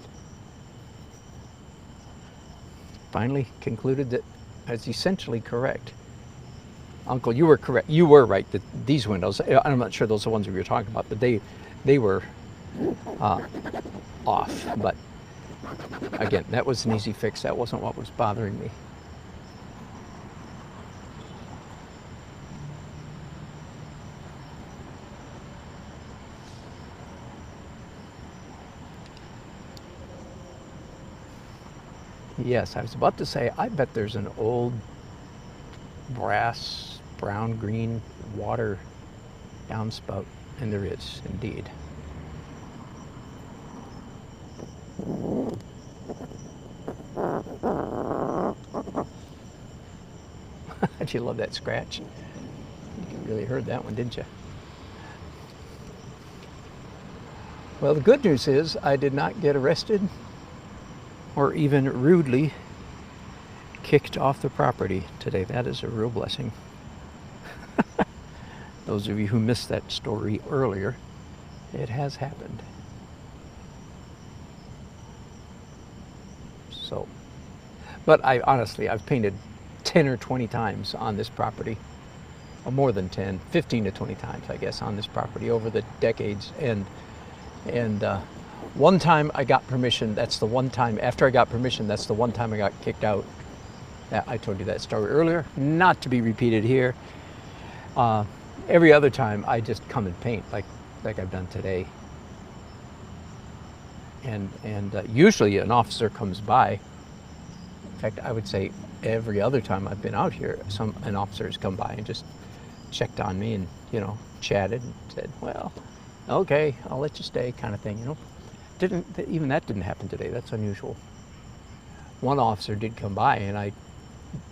S1: finally concluded that I was essentially correct. Uncle, you were correct. You were right that these windows, I'm not sure those are the ones we were talking about, but they were off. But again, that was an easy fix. That wasn't what was bothering me. Yes, I was about to say, I bet there's an old brass, brown, green water downspout, and there is indeed. Did you love that scratch? You really heard that one, didn't you? Well, the good news is I did not get arrested or even rudely kicked off the property today. That is a real blessing. Those of you who missed that story earlier, it has happened. So, but I've painted 10 or 20 times on this property, or more than 10, 15 to 20 times, I guess, on this property over the decades. And one time I got permission, that's the one time, after I got permission, that's the one time I got kicked out. I told you that story earlier, not to be repeated here. Every other time I just come and paint like I've done today. And usually an officer comes by. In fact, I would say every other time I've been out here, an officer has come by and just checked on me and, chatted and said, well, okay, I'll let you stay, kind of thing, Even that didn't happen today. That's unusual. One officer did come by, and I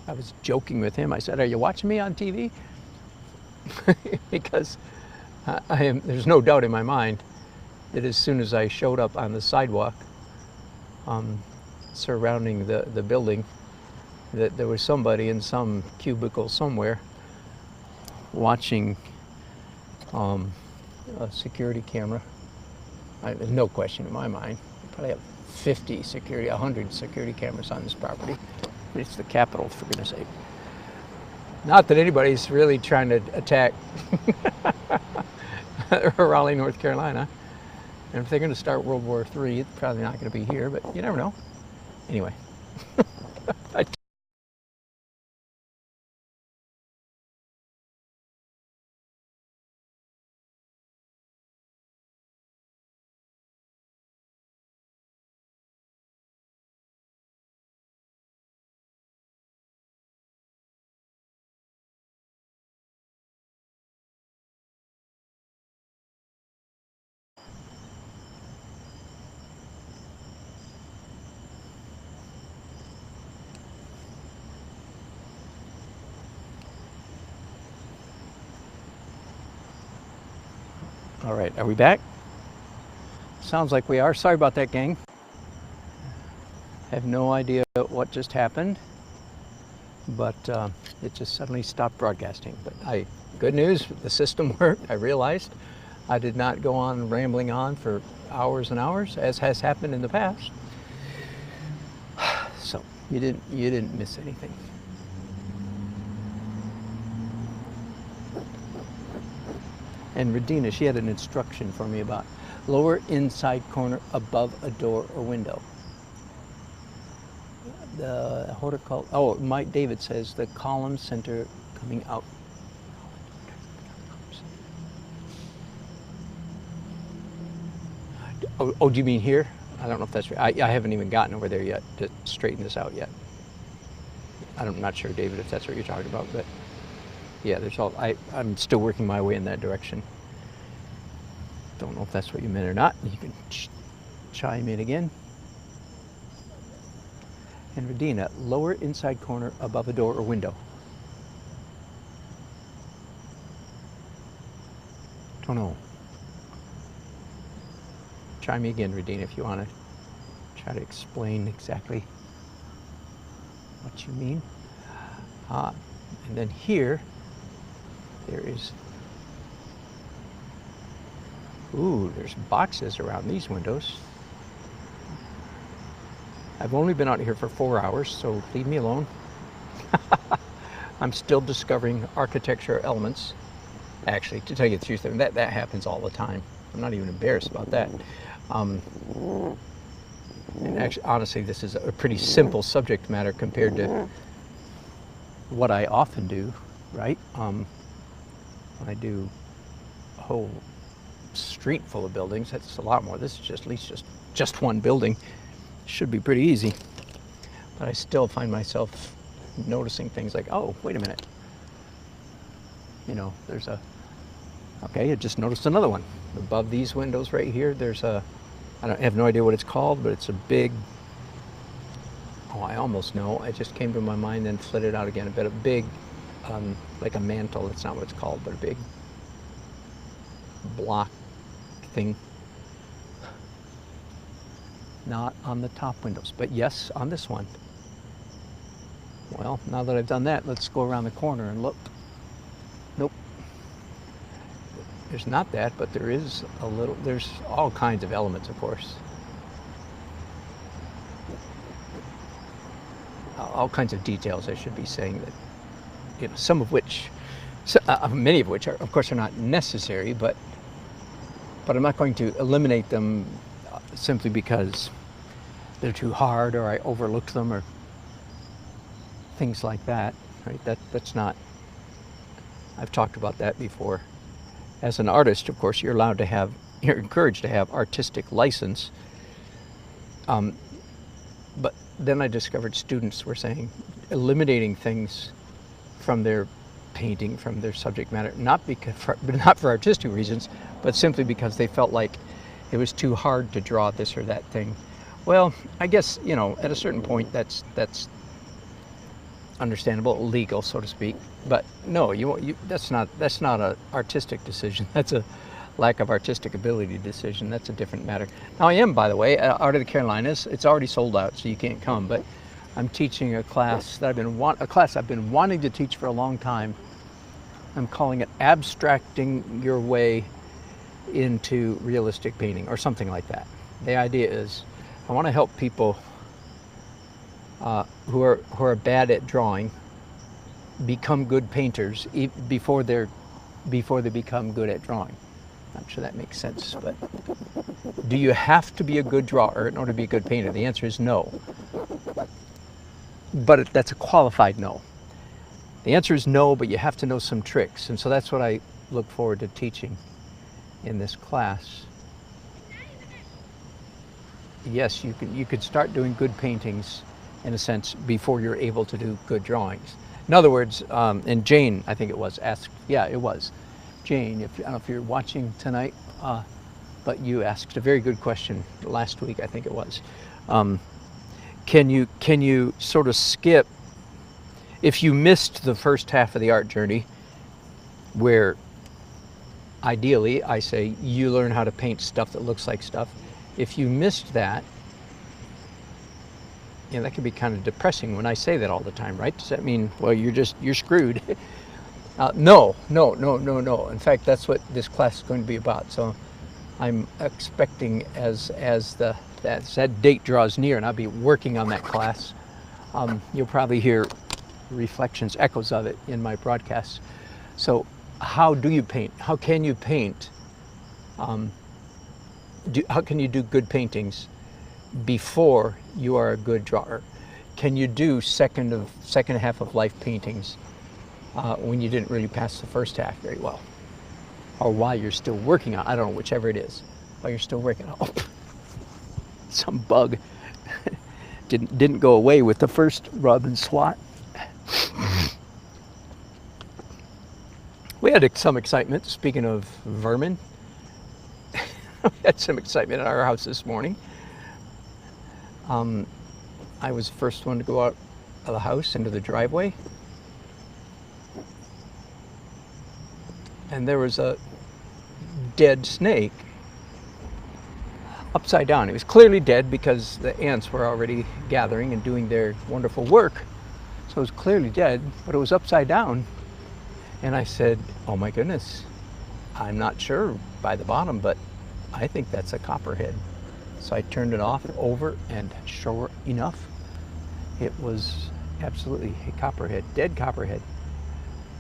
S1: was joking with him. I said, are you watching me on TV? Because there's no doubt in my mind that as soon as I showed up on the sidewalk surrounding the building, that there was somebody in some cubicle somewhere watching a security camera. There's no question in my mind. I probably have 50 security, 100 security cameras on this property. It's the Capitol, for goodness sake. Not that anybody's really trying to attack Raleigh, North Carolina. And if they're going to start World War III, it's probably not going to be here, but you never know. Anyway. All right, are we back? Sounds like we are. Sorry about that, gang. I have no idea what just happened, but it just suddenly stopped broadcasting. But good news, the system worked. I realized I did not go on rambling on for hours and hours, as has happened in the past. You didn't miss anything. And Radina, she had an instruction for me about lower inside corner above a door or window. The horticulture, oh, Mike David says the column center coming out. Oh, do you mean here? I don't know if that's right. I haven't even gotten over there yet to straighten this out yet. I'm not sure, David, if that's what you're talking about, but yeah, there's all, I'm still working my way in that direction. Don't know if that's what you meant or not. You can chime in again. And Radina, lower inside corner above a door or window. Don't know. Chime me again, Radina, if you want to try to explain exactly what you mean. And then here, there is, ooh, there's boxes around these windows. I've only been out here for 4 hours, so leave me alone. I'm still discovering architecture elements. Actually, to tell you the truth, that happens all the time. I'm not even embarrassed about that. And actually, honestly, this is a pretty simple subject matter compared to what I often do, right? When I do a whole street full of buildings, that's a lot more. This is just at least just one building. Should be pretty easy. But I still find myself noticing things like, oh, wait a minute. You know, there's a, okay, I just noticed another one. Above these windows right here, there's a, I have no idea what it's called, but it's a big, oh, I almost know. It just came to my mind, then flitted out again. But a big, like a mantle, that's not what it's called, but a big block thing. Not on the top windows, but yes, on this one. Well, now that I've done that, let's go around the corner and look. Nope. There's not that, but there is a little, there's all kinds of elements, of course. All kinds of details, I should be saying, that, you know, some of which, many of which are, of course, are not necessary, but I'm not going to eliminate them simply because they're too hard or I overlooked them or things like that, right? That's not, I've talked about that before. As an artist, of course, you're encouraged to have artistic license. But then I discovered students were saying, eliminating things from their painting, from their subject matter, not for artistic reasons, but simply because they felt like it was too hard to draw this or that thing. Well, I guess, you know, at a certain point that's understandable, legal, so to speak. But no, that's not an artistic decision. That's a lack of artistic ability decision. That's a different matter. Now I am, by the way, Art of the Carolinas. It's already sold out, so you can't come. But I'm teaching a class that I've been wanting to teach for a long time. I'm calling it Abstracting Your Way into Realistic Painting, or something like that. The idea is, I want to help people who are bad at drawing become good painters before they become good at drawing. I'm sure that makes sense, but do you have to be a good drawer in order to be a good painter? The answer is no. But that's a qualified no. The answer is no, but you have to know some tricks, and so that's what I look forward to teaching in this class. Yes, you could start doing good paintings, in a sense, before you're able to do good drawings. In other words, and Jane, I think it was, asked, yeah, it was. Jane, I don't know if you're watching tonight, but you asked a very good question last week, I think it was. Can you sort of skip, if you missed the first half of the art journey, where ideally I say you learn how to paint stuff that looks like stuff. If you missed that, you know, that can be kind of depressing when I say that all the time, right? Does that mean, well, you're screwed? No. In fact, that's what this class is going to be about. So I'm expecting as that date draws near, and I'll be working on that class, You'll probably hear reflections, echoes of it in my broadcasts. So how do you paint? How can you paint? How can you do good paintings before you are a good drawer? Can you do second half of life paintings when you didn't really pass the first half very well? Or while you're still working on, I don't know, whichever it is, while you're still working on, some bug didn't go away with the first rub and swat. We had some excitement, speaking of vermin. We had some excitement at our house this morning. I was the first one to go out of the house into the driveway. And there was a dead snake upside down. It was clearly dead because the ants were already gathering and doing their wonderful work. So it was clearly dead, but it was upside down. And I said, oh my goodness, I'm not sure by the bottom, but I think that's a copperhead. So I turned it off over, and sure enough, it was absolutely a copperhead, dead copperhead.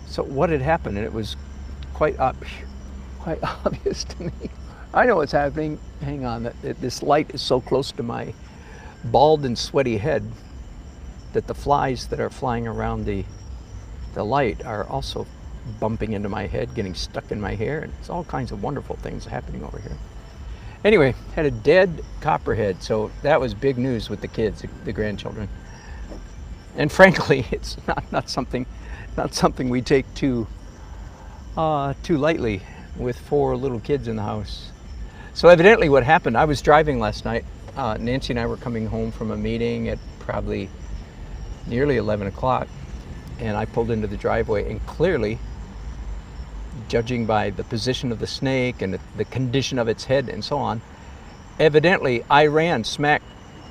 S1: So what had happened, and it was quite obvious to me. I know what's happening. Hang on, this light is so close to my bald and sweaty head that the flies that are flying around the light are also bumping into my head, getting stuck in my hair, and it's all kinds of wonderful things happening over here. Anyway, had a dead copperhead, so that was big news with the kids, the grandchildren. And frankly, it's not something we take too lightly with 4 little kids in the house. So evidently what happened, I was driving last night. Nancy and I were coming home from a meeting at probably nearly 11 o'clock, and I pulled into the driveway, and clearly, judging by the position of the snake and the condition of its head and so on, evidently I ran smack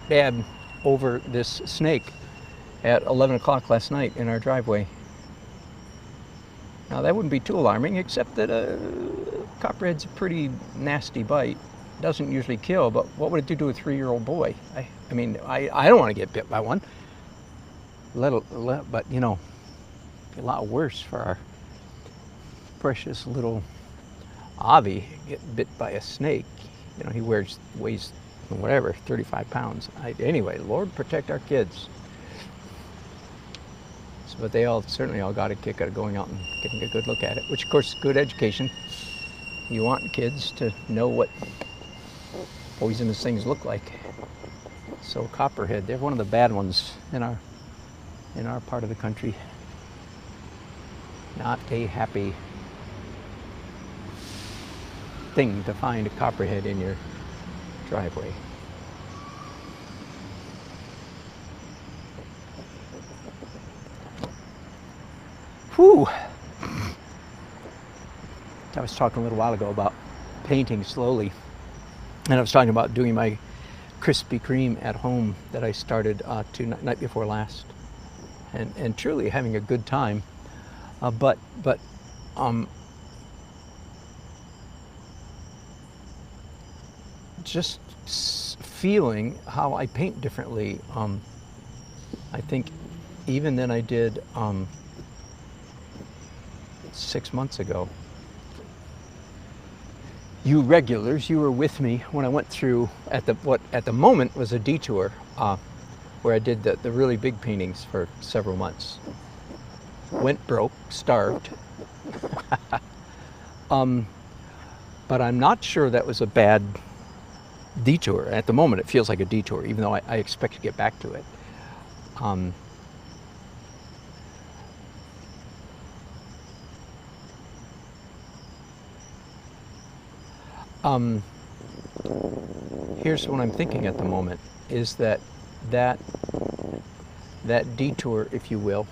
S1: dab over this snake at 11 o'clock last night in our driveway. Now that wouldn't be too alarming, except that copperhead's a pretty nasty bite. Doesn't usually kill, but what would it do to a 3-year-old boy? I mean, I don't want to get bit by one. But you know, a lot worse for our precious little Avi get bit by a snake. You know, he weighs whatever, 35 pounds. Anyway, Lord protect our kids. So, but they certainly all got a kick out of going out and getting a good look at it, which of course is good education. You want kids to know what poisonous things look like. So copperhead, they're one of the bad ones in our part of the country. Not a happy thing to find a copperhead in your driveway. Whew. I was talking a little while ago about painting slowly, and I was talking about doing my Krispy Kreme at home that I started night before last, and truly having a good time, but just feeling how I paint differently. I think even than I did 6 months ago. You regulars, you were with me when I went through what at the moment was a detour where I did the really big paintings for several months. Went broke, starved. But I'm not sure that was a bad detour. At the moment it feels like a detour, even though I expect to get back to it. Here's what I'm thinking at the moment, is that detour, if you will,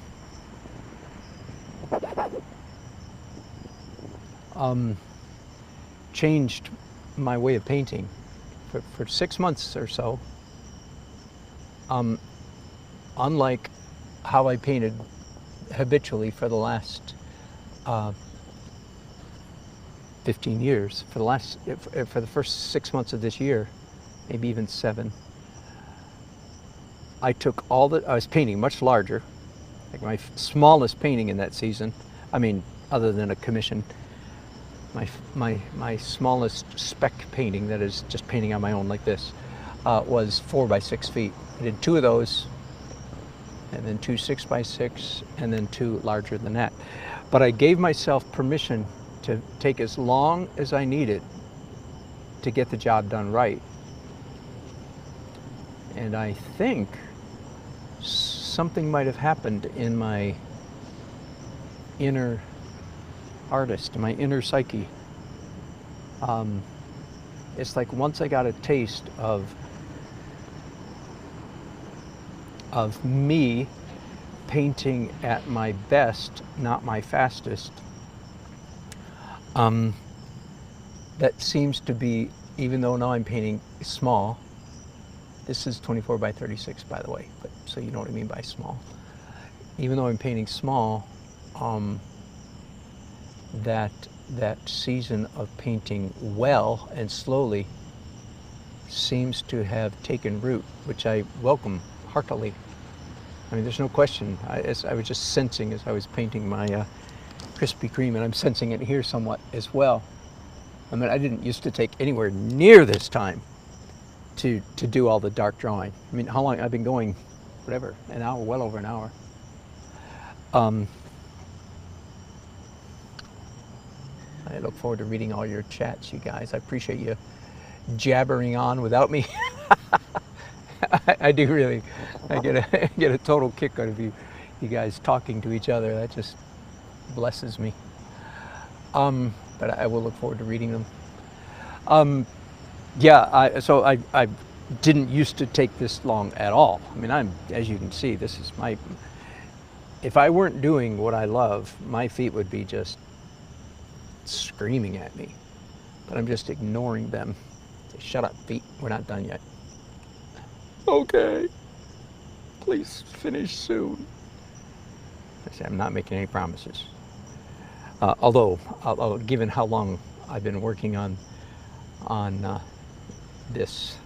S1: changed my way of painting for 6 months or so. Unlike how I painted habitually for the last 15 years, for the first 6 months of this year, maybe even 7. I took I was painting much larger, like my smallest painting in that season. I mean, other than a commission, my smallest spec painting, that is just painting on my own like this, was 4 by 6 feet. I did 2 of those, and then 2 6 by 6, and then 2 larger than that. But I gave myself permission to take as long as I needed to get the job done right. And I think something might have happened in my inner artist, my inner psyche. It's like once I got a taste of me painting at my best, not my fastest, that seems to be, even though now I'm painting small, this is 24 by 36 by the way, but so you know what I mean by small. Even though I'm painting small, that season of painting well and slowly seems to have taken root, which I welcome heartily. I mean, there's no question. I was just sensing as I was painting my Krispy Kreme, and I'm sensing it here somewhat as well. I mean, I didn't used to take anywhere near this time to do all the dark drawing. I mean, how long I've been going? Whatever, an hour, well over an hour. I look forward to reading all your chats, you guys. I appreciate you jabbering on without me. I do really. I get a total kick out of you guys talking to each other. That just blesses me. But I will look forward to reading them. Yeah, so I didn't used to take this long at all. I mean, as you can see, this is if I weren't doing what I love, my feet would be just screaming at me. But I'm just ignoring them. Say, shut up, feet, we're not done yet. Okay, please finish soon. I say, I'm not making any promises. Although, given how long I've been working on this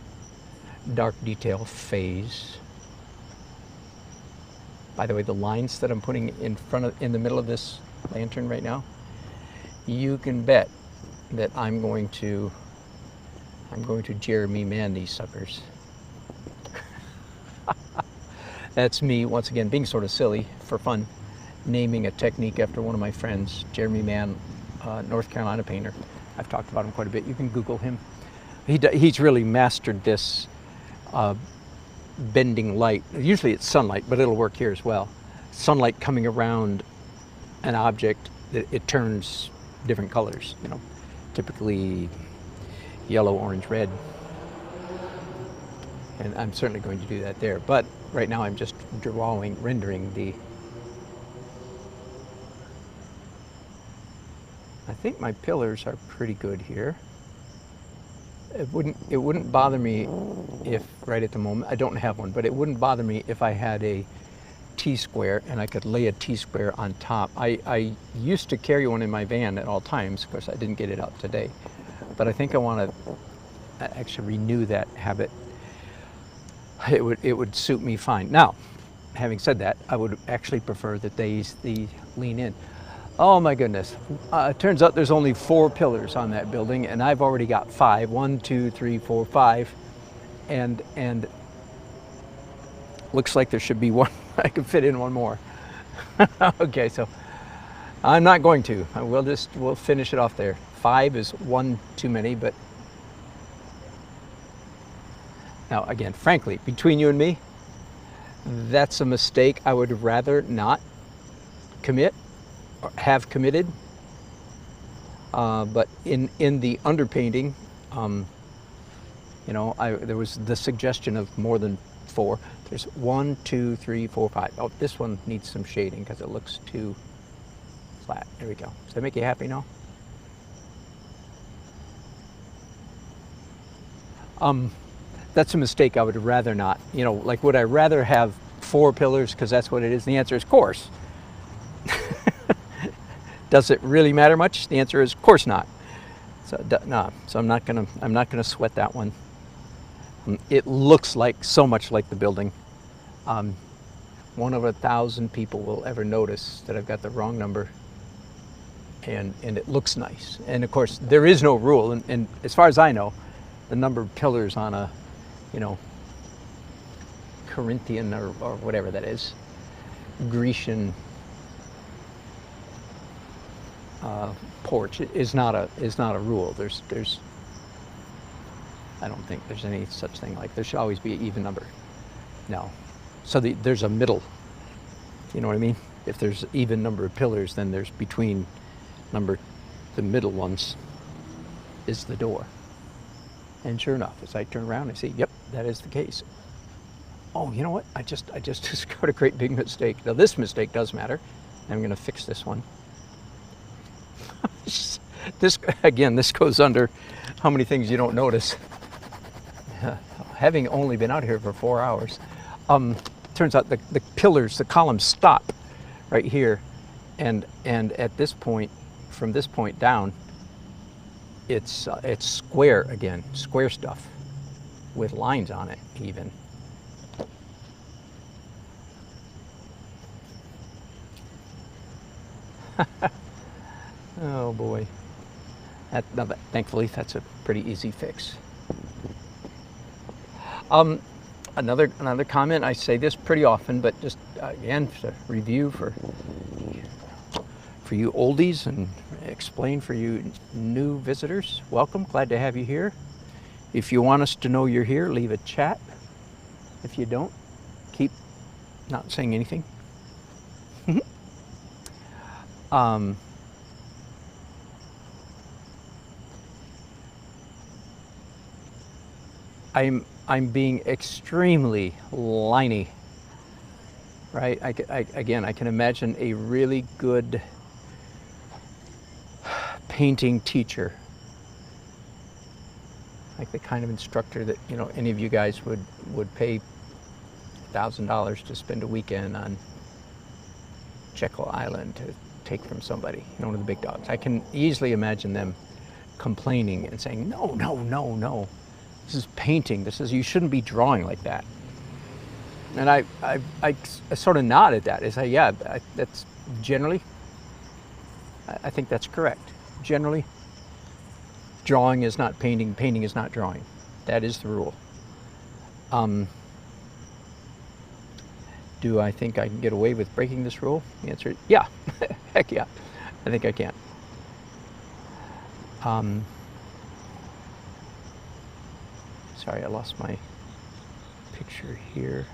S1: dark detail phase. By the way, the lines that I'm putting in the middle of this lantern right now, you can bet that I'm going to Jeremy Man these suckers. That's me once again being sort of silly for fun, naming a technique after one of my friends, Jeremy Mann, North Carolina painter. I've talked about him quite a bit. You can Google him. He's really mastered this bending light. Usually it's sunlight, but it'll work here as well. Sunlight coming around an object, it turns different colors, you know, typically yellow, orange, red. And I'm certainly going to do that there. But right now I'm just rendering the... I think my pillars are pretty good here. It wouldn't bother me if, right at the moment, I don't have one, but it wouldn't bother me if I had a T-square and I could lay a T-square on top. I used to carry one in my van at all times. Of course, I didn't get it out today. But I think I want to actually renew that habit. It would suit me fine. Now, having said that, I would actually prefer that they lean in. Oh my goodness. It turns out there's only 4 pillars on that building, and I've already got 5. 1, 2, 3, 4, 5. And looks like there should be one. I can fit in one more. Okay, so I'm not going to. We'll finish it off there. 5 is 1 too many, but now again, frankly, between you and me, that's a mistake I would rather not commit or have committed. But in the underpainting, you know, there was the suggestion of more than 4. There's 1, 2, 3, 4, 5. Oh, this one needs some shading because it looks too flat. There we go. Does that make you happy now? That's a mistake I would rather not. You know, like, would I rather have 4 pillars because that's what it is? And the answer is, of course. Does it really matter much? The answer is, of course not. So no. So I'm not gonna sweat that one. It looks like so much like the building. One of 1,000 people will ever notice that I've got the wrong number, and it looks nice. And of course, there is no rule, and as far as I know, the number of pillars on a, you know, Corinthian or whatever that is, Grecian porch is not a rule. There's I don't think there's any such thing. Like, there should always be an even number. No. So there's a middle. You know what I mean? If there's an even number of pillars, then there's between the middle ones is the door. And sure enough, as I turn around, I see, yep, that is the case. Oh, you know what? I just discovered a great big mistake. Now, this mistake does matter. I'm going to fix this one. This goes under how many things you don't notice. Having only been out here for 4 hours, turns out the pillars, the columns stop right here, and at this point, from this point down, it's square again, square stuff with lines on it even. Oh boy. Thankfully, that's a pretty easy fix. Another comment, I say this pretty often, but just again, to review for you oldies and explain for you new visitors. Welcome, glad to have you here. If you want us to know you're here, leave a chat. If you don't, keep not saying anything. I'm being extremely liney, right? Again, I can imagine a really good painting teacher, like the kind of instructor that, you know, any of you guys would pay $1,000 to spend a weekend on Jekyll Island to take from somebody, you know, one of the big dogs. I can easily imagine them complaining and saying, no, no, no, no. This is painting. This is, you shouldn't be drawing like that. And I sort of nod at that. I say, yeah, that's generally, I think that's correct. Generally, drawing is not painting, painting is not drawing. That is the rule. Do I think I can get away with breaking this rule? The answer is yeah. Heck yeah. I think I can. Sorry, I lost my picture here.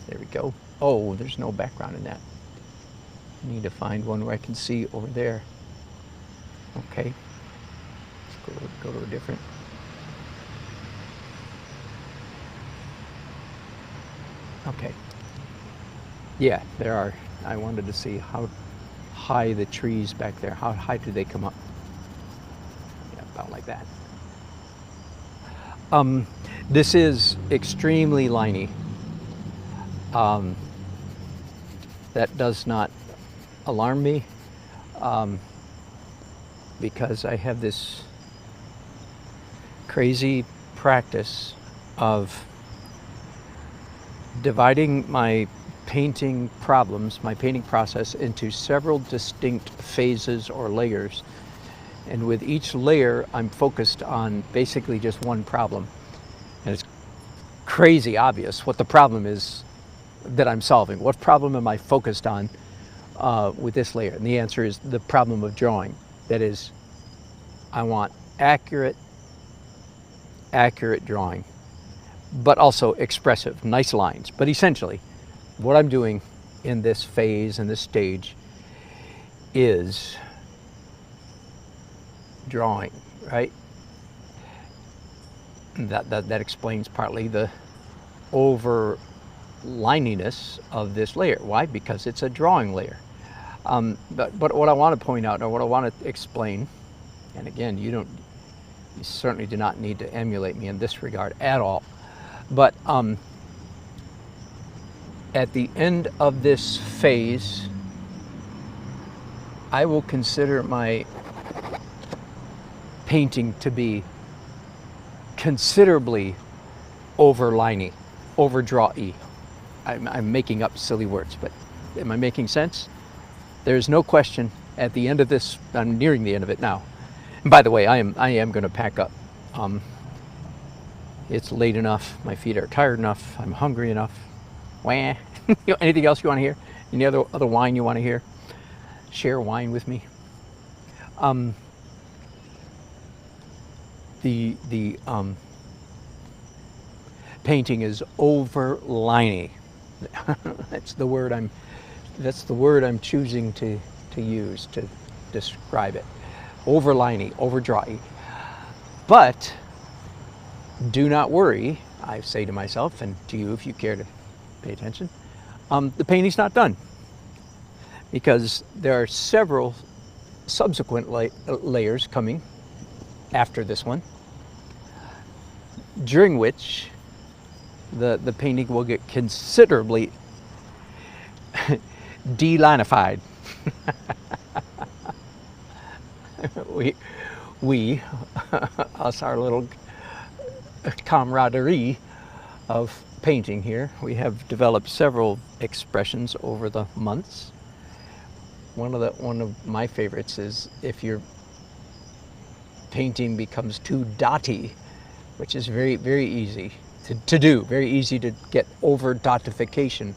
S1: There we go. Oh, there's no background in that. I need to find one where I can see over there. Okay. Let's go to a different. Okay. Yeah, there are. I wanted to see how high the trees back there, how high do they come up? Yeah, about like that. This is extremely liney. That does not alarm me because I have this crazy practice of dividing my painting problems, my painting process, into several distinct phases or layers. And with each layer, I'm focused on basically just one problem. And it's crazy obvious what the problem is that I'm solving. What problem am I focused on with this layer? And the answer is the problem of drawing. That is, I want accurate drawing, but also expressive, nice lines. But essentially, what I'm doing in this phase, in this stage, is drawing, right? That explains partly the over-lininess of this layer. Why? Because it's a drawing layer. But what I want to point out, or what I want to explain, and again, you certainly do not need to emulate me in this regard at all. But at the end of this phase, I will consider my painting to be considerably overlining, overdrawy. I'm making up silly words, but am I making sense? There's no question at the end of this, I'm nearing the end of it now. And by the way, I am going to pack up. It's late enough, my feet are tired enough, I'm hungry enough. Wah. Anything else you want to hear? Any other wine you want to hear? Share wine with me. The painting is overlining. That's the word I'm choosing to use to describe it. Overlining, overdrawy. But do not worry, I say to myself, and to you if you care to pay attention, the painting's not done, because there are several subsequent layers coming after this one, during which the painting will get considerably de-linified. we us, our little camaraderie of painting here, we have developed several expressions over the months. One of my favorites is if your painting becomes too dotty, which is very, very easy to do, very easy to get. Over dotification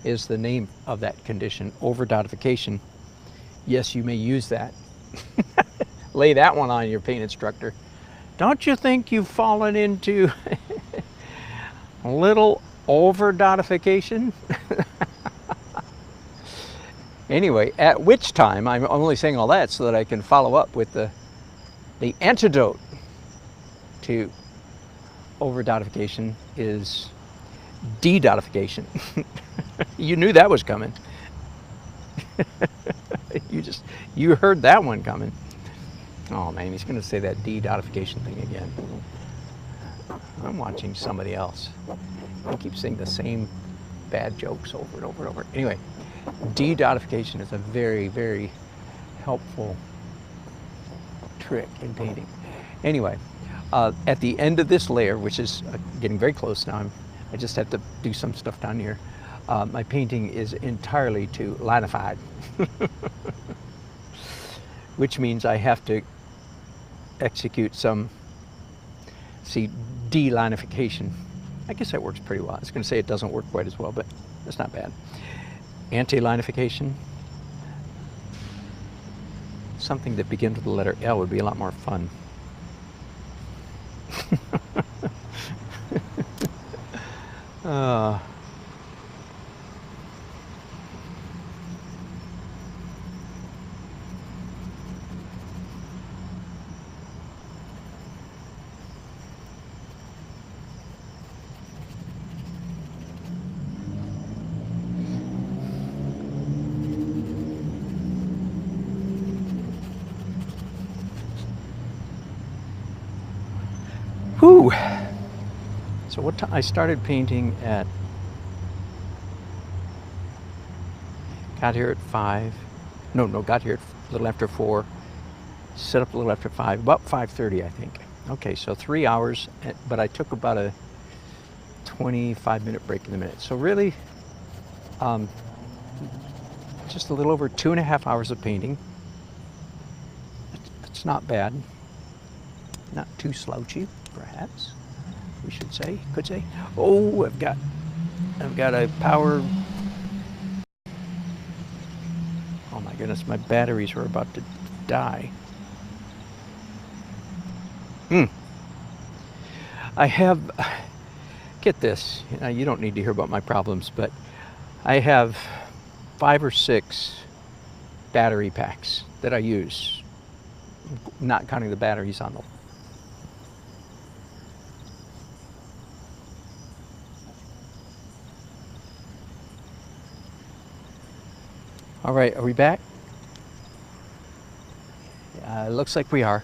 S1: is the name of that condition, over dotification. Yes, you may use that. Lay that one on your paint instructor. Don't you think you've fallen into a little over dotification? Anyway, at which time, I'm only saying all that so that I can follow up with the antidote to over dotification is de-dotification. You knew that was coming. You heard that one coming. Oh man, he's going to say that de-dotification thing again. I'm watching somebody else. He keeps saying the same bad jokes over and over and over. Anyway, de-dotification is a very, very helpful trick in painting. Anyway, at the end of this layer, which is getting very close now, I just have to do some stuff down here. My painting is entirely to linified, which means I have to execute some, de-linification. I guess that works pretty well. I was going to say it doesn't work quite as well, but it's not bad. Anti-linification. Something that begins with the letter L would be a lot more fun. Whew. So what time? I started painting at, got here at 5. Got here at a little after 4. Set up a little after 5, about 5:30, I think. Okay, so 3 hours, but I took about a 25-minute break in the minute. So really, just a little over 2.5 hours of painting. It's not bad. Not too slouchy, perhaps. We should say, could say. Oh, I've got a power. Oh my goodness, my batteries are about to die. I have, get this, you don't need to hear about my problems, but I have 5 or 6 battery packs that I use, not counting the batteries on them. All right, are we back? It looks like we are.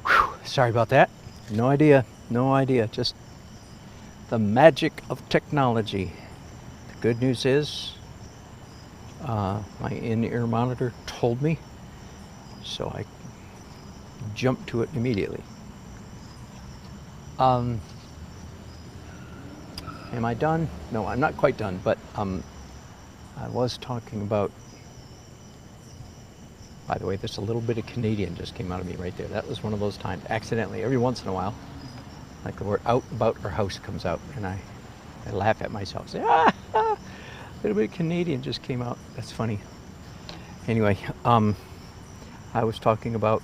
S1: Whew, sorry about that. No idea. Just the magic of technology. The good news is my in-ear monitor told me, so I jumped to it immediately. Am I done? No, I'm not quite done, but I was talking about, by the way, there's a little bit of Canadian just came out of me right there. That was one of those times, accidentally, every once in a while, like the word out about or house comes out, and I laugh at myself, say, a little bit of Canadian just came out. That's funny. Anyway, I was talking about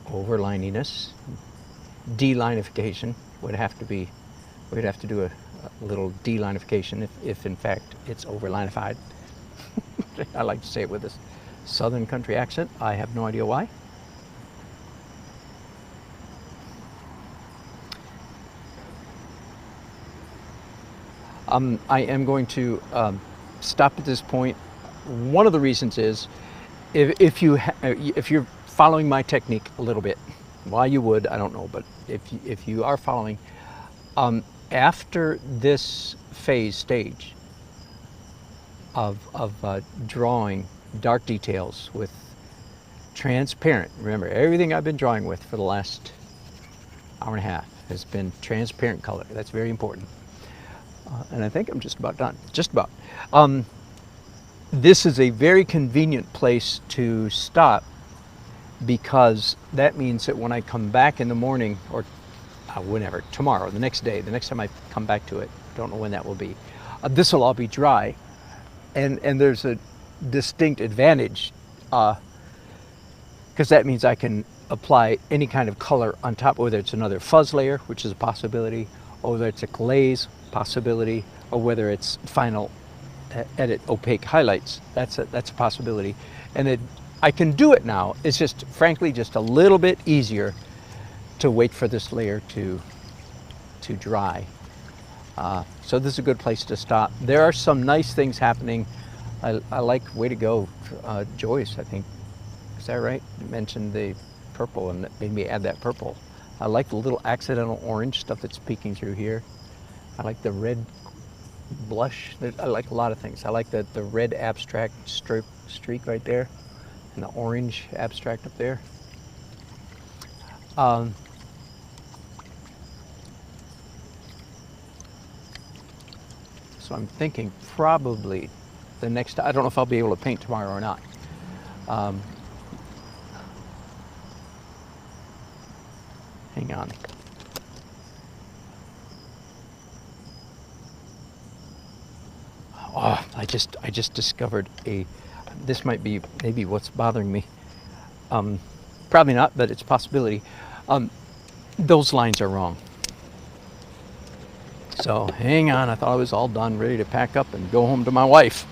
S1: overlininess. D-linification would have to be, we'd have to do a little D-linification if in fact it's overlinified. I like to say it with this southern country accent. I have no idea why. I am going to stop at this point. One of the reasons is if you're following my technique a little bit, why you would, I don't know, but if you are following, after this phase stage of drawing dark details with transparent, remember everything I've been drawing with for the last hour and a half has been transparent color. That's very important. And I think I'm just about done, just about. This is a very convenient place to stop, because that means that when I come back in the morning, or whenever, tomorrow, the next day, the next time I come back to it, don't know when that will be, this will all be dry. And there's a distinct advantage, because that means I can apply any kind of color on top, whether it's another fuzz layer, which is a possibility, or whether it's a glaze possibility, or whether it's final edit opaque highlights. That's a possibility. And I can do it now. It's just, frankly, just a little bit easier to wait for this layer to dry. So this is a good place to stop. There are some nice things happening. I like, way to go, Joyce, I think. Is that right? You mentioned the purple, and that made me add that purple. I like the little accidental orange stuff that's peeking through here. I like the red blush. I like a lot of things. I like the red abstract streak right there, and the orange abstract up there. So I'm thinking probably the next, I don't know if I'll be able to paint tomorrow or not. Hang on. Oh, I just discovered this might be maybe what's bothering me. Probably not, but it's a possibility. Those lines are wrong. So hang on, I thought I was all done, ready to pack up and go home to my wife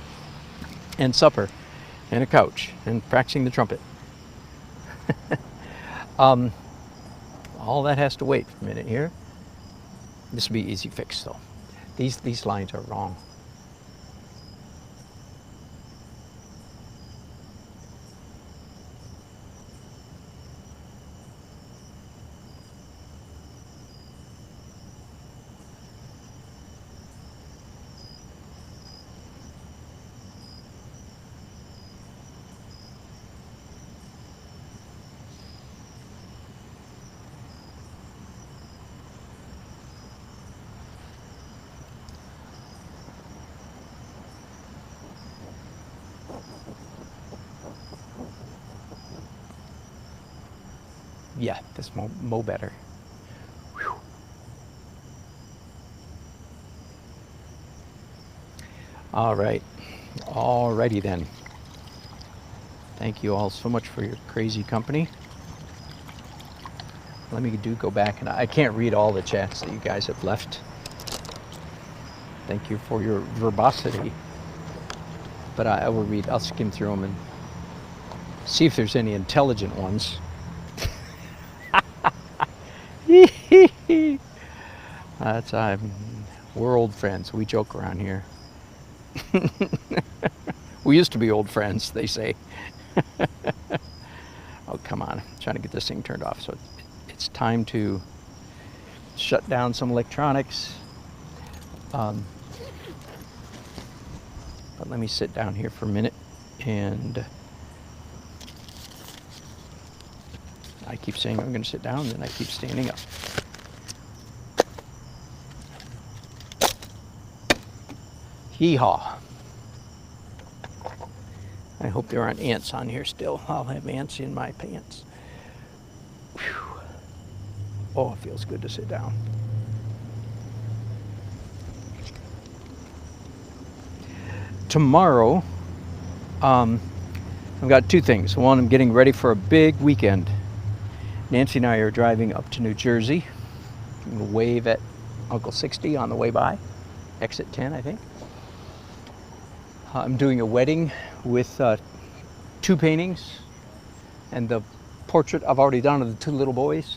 S1: and supper and a couch and practicing the trumpet. All that has to wait for a minute here. This will be easy fix though. These lines are wrong. Yeah, this mo better. Whew. All right, alrighty then. Thank you all so much for your crazy company. Let me go back, and I can't read all the chats that you guys have left. Thank you for your verbosity. But I will read, I'll skim through them and see if there's any intelligent ones. That's we're old friends. We joke around here. We used to be old friends, they say. Oh, come on. I'm trying to get this thing turned off. So it's time to shut down some electronics. But let me sit down here for a minute, and I keep saying I'm going to sit down, and then I keep standing up. Yeehaw. I hope there aren't ants on here still. I'll have ants in my pants. Whew. Oh, it feels good to sit down. Tomorrow, I've got two things. One, I'm getting ready for a big weekend. Nancy and I are driving up to New Jersey. I'm going to wave at Uncle 60 on the way by. Exit 10, I think. I'm doing a wedding with 2 paintings and the portrait I've already done of the 2 little boys.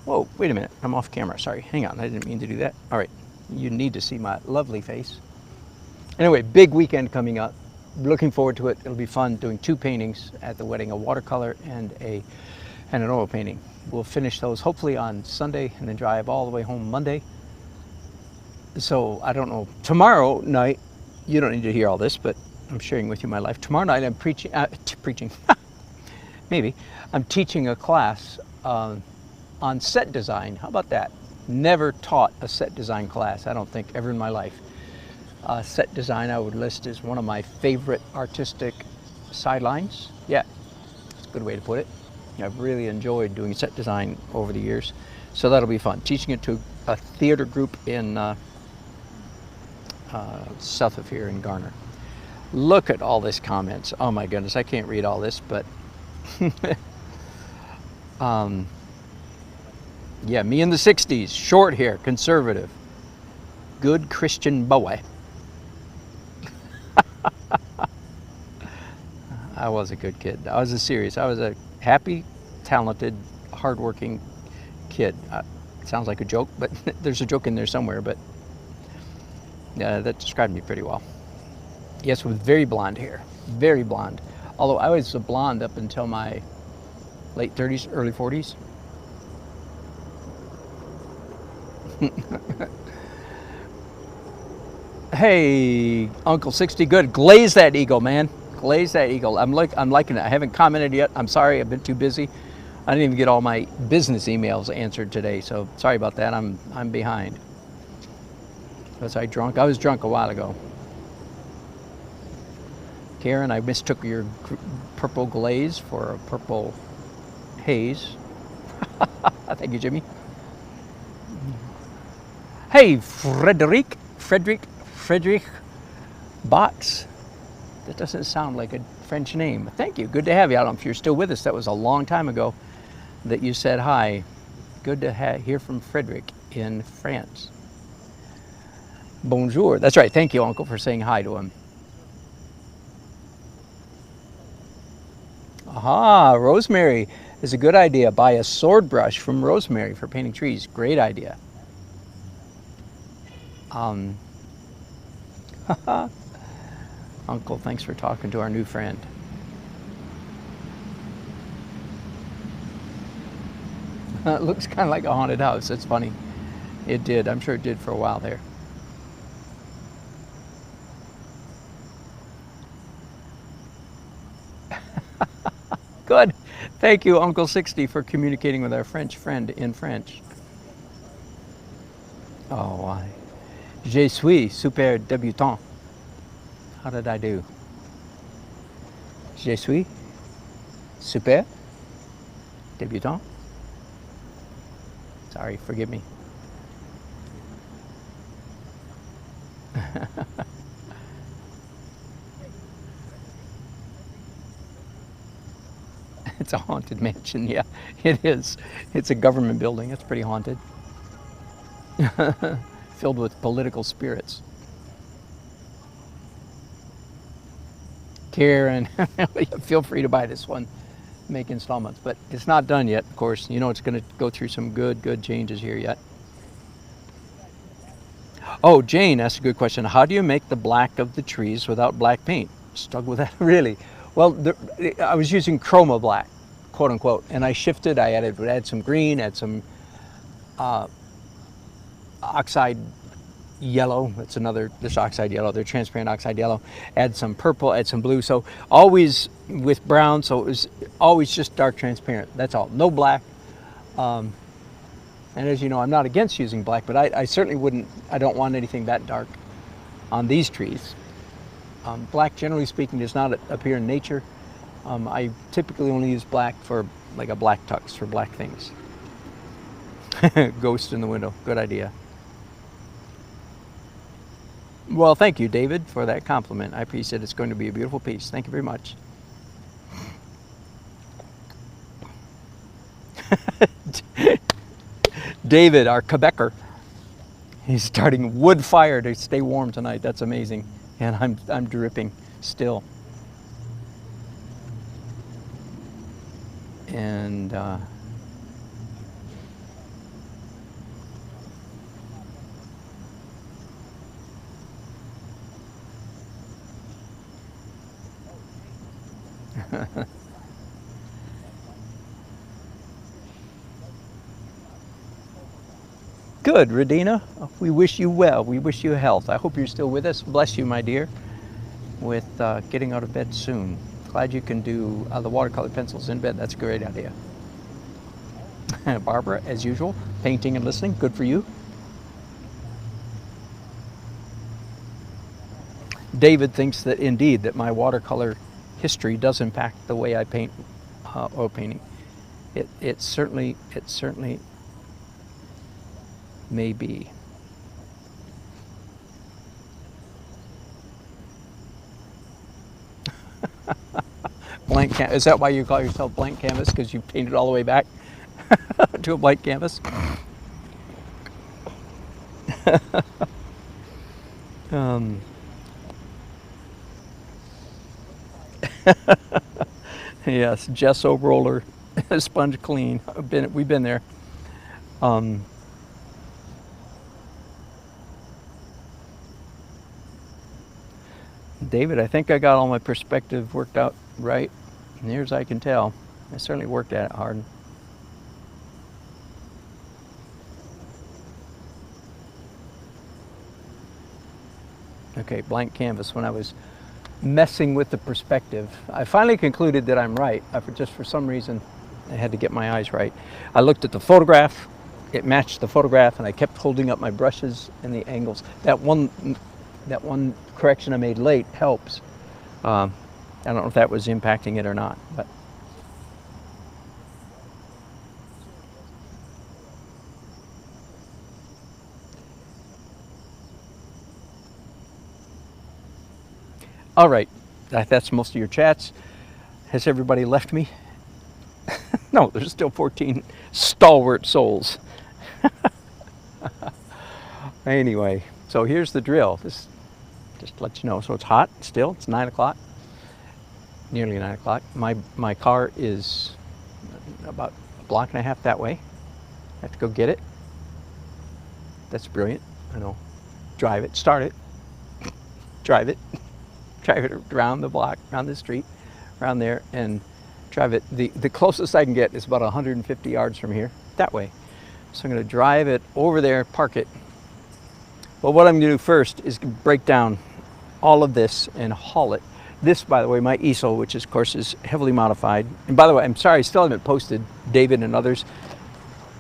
S1: Whoa, wait a minute, I'm off camera, sorry. Hang on, I didn't mean to do that. All right, you need to see my lovely face. Anyway, big weekend coming up. Looking forward to it. It'll be fun doing 2 paintings at the wedding, a watercolor and an oil painting. We'll finish those hopefully on Sunday and then drive all the way home Monday. So I don't know, tomorrow night, you don't need to hear all this, but I'm sharing with you my life. Tomorrow night I'm preaching, maybe. I'm teaching a class on set design. How about that? Never taught a set design class, I don't think, ever in my life. Set design I would list as one of my favorite artistic sidelines. Yeah, that's a good way to put it. I've really enjoyed doing set design over the years. So that'll be fun. Teaching it to a theater group in south of here in Garner. Look at all this comments. Oh my goodness, I can't read all this, but yeah, me in the 60s, short hair, conservative, good Christian boy. I was a good kid. I was a happy, talented, hardworking kid. It sounds like a joke, but there's a joke in there somewhere, but that described me pretty well. Yes, with very blonde hair, very blonde. Although I was a blonde up until my late 30s, early 40s. Hey, Uncle 60, good. Glaze that eagle, man. Glaze that eagle. I'm liking it. I haven't commented yet. I'm sorry, I've been too busy. I didn't even get all my business emails answered today, so sorry about that. I'm behind. Was I drunk? I was drunk a while ago. Karen, I mistook your purple glaze for a purple haze. Thank you, Jimmy. Hey, Frederick Box. That doesn't sound like a French name. Thank you. Good to have you. I don't know if you're still with us. That was a long time ago that you said hi. Good to hear from Frederick in France. Bonjour. That's right. Thank you, Uncle, for saying hi to him. Aha, Rosemary is a good idea. Buy a sword brush from Rosemary for painting trees. Great idea. Uncle, thanks for talking to our new friend. It looks kind of like a haunted house. That's funny. It did. I'm sure it did for a while there. Good. Thank you, Uncle 60, for communicating with our French friend in French. Oh, je suis super débutant. How did I do? Je suis super débutant. Sorry, forgive me. It's a haunted mansion, yeah, it is. It's a government building. It's pretty haunted. Filled with political spirits. Karen, feel free to buy this one. Make installments, but it's not done yet, of course. You know it's going to go through some good changes here yet. Oh, Jane asked a good question. How do you make the black of the trees without black paint? Struggle with that, really? Well, I was using chroma black, quote unquote, and I shifted. I would add some green, add some oxide yellow. That's this oxide yellow, they're transparent oxide yellow. Add some purple, add some blue. So always with brown, so it was always just dark transparent. That's all, no black. And as you know, I'm not against using black, but I certainly wouldn't, I don't want anything that dark. on these trees. Black, generally speaking, does not appear in nature. I typically only use black for like a black tux for black things. Ghost in the window, good idea. Well, thank you, David, for that compliment. I appreciate it. It's going to be a beautiful piece. Thank you very much. David, our Quebecer, he's starting wood fire to stay warm tonight. That's amazing. And I'm dripping still. And good, Radina. We wish you well. We wish you health. I hope you're still with us. Bless you, my dear, with getting out of bed soon. Glad you can do the watercolor pencils in bed. That's a great idea. Barbara, as usual, painting and listening. Good for you. David thinks that indeed that my watercolor history does impact the way I paint oil painting. It certainly may be. Blank canvas. Is that why you call yourself blank canvas? Because you painted all the way back to a blank canvas? Yes, gesso roller, sponge clean. We've been there. David, I think I got all my perspective worked out right, near as I can tell. I certainly worked at it hard. Okay, blank canvas. When I was messing with the perspective, I finally concluded that I'm right. Just for some reason, I had to get my eyes right. I looked at the photograph, it matched the photograph, and I kept holding up my brushes and the angles. That one correction I made late helps. I don't know if that was impacting it or not, but. All right, that's most of your chats. Has everybody left me? No, there's still 14 stalwart souls. Anyway, so here's the drill. This just to let you know. So it's hot still. It's 9 o'clock, nearly 9 o'clock. My car is about a block and a half that way. I have to go get it. That's brilliant. I know. Drive it, start it, drive it. Drive it around the block, around the street, around there, and drive it. The closest I can get is about 150 yards from here, that way. So I'm going to drive it over there, park it. Well, what I'm going to do first is break down all of this and haul it. This, by the way, my easel, which of course is heavily modified. And by the way, I'm sorry, I still haven't posted, David and others.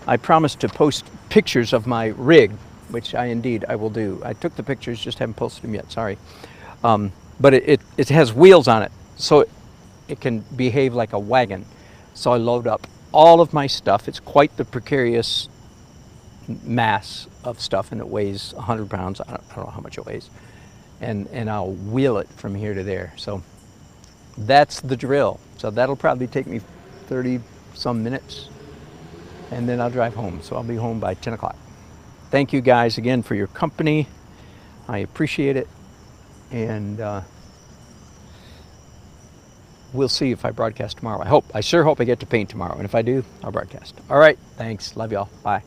S1: I promised to post pictures of my rig, which I will do. I took the pictures, just haven't posted them yet, sorry. But it has wheels on it, so it can behave like a wagon. So I load up all of my stuff. It's quite the precarious mass of stuff, and it weighs 100 pounds. I don't know how much it weighs. And I'll wheel it from here to there. So that's the drill. So that'll probably take me 30 some minutes, and then I'll drive home. So I'll be home by 10 o'clock. Thank you guys again for your company. I appreciate it. And we'll see if I broadcast tomorrow. I sure hope I get to paint tomorrow. And if I do, I'll broadcast. All right. Thanks. Love y'all. Bye.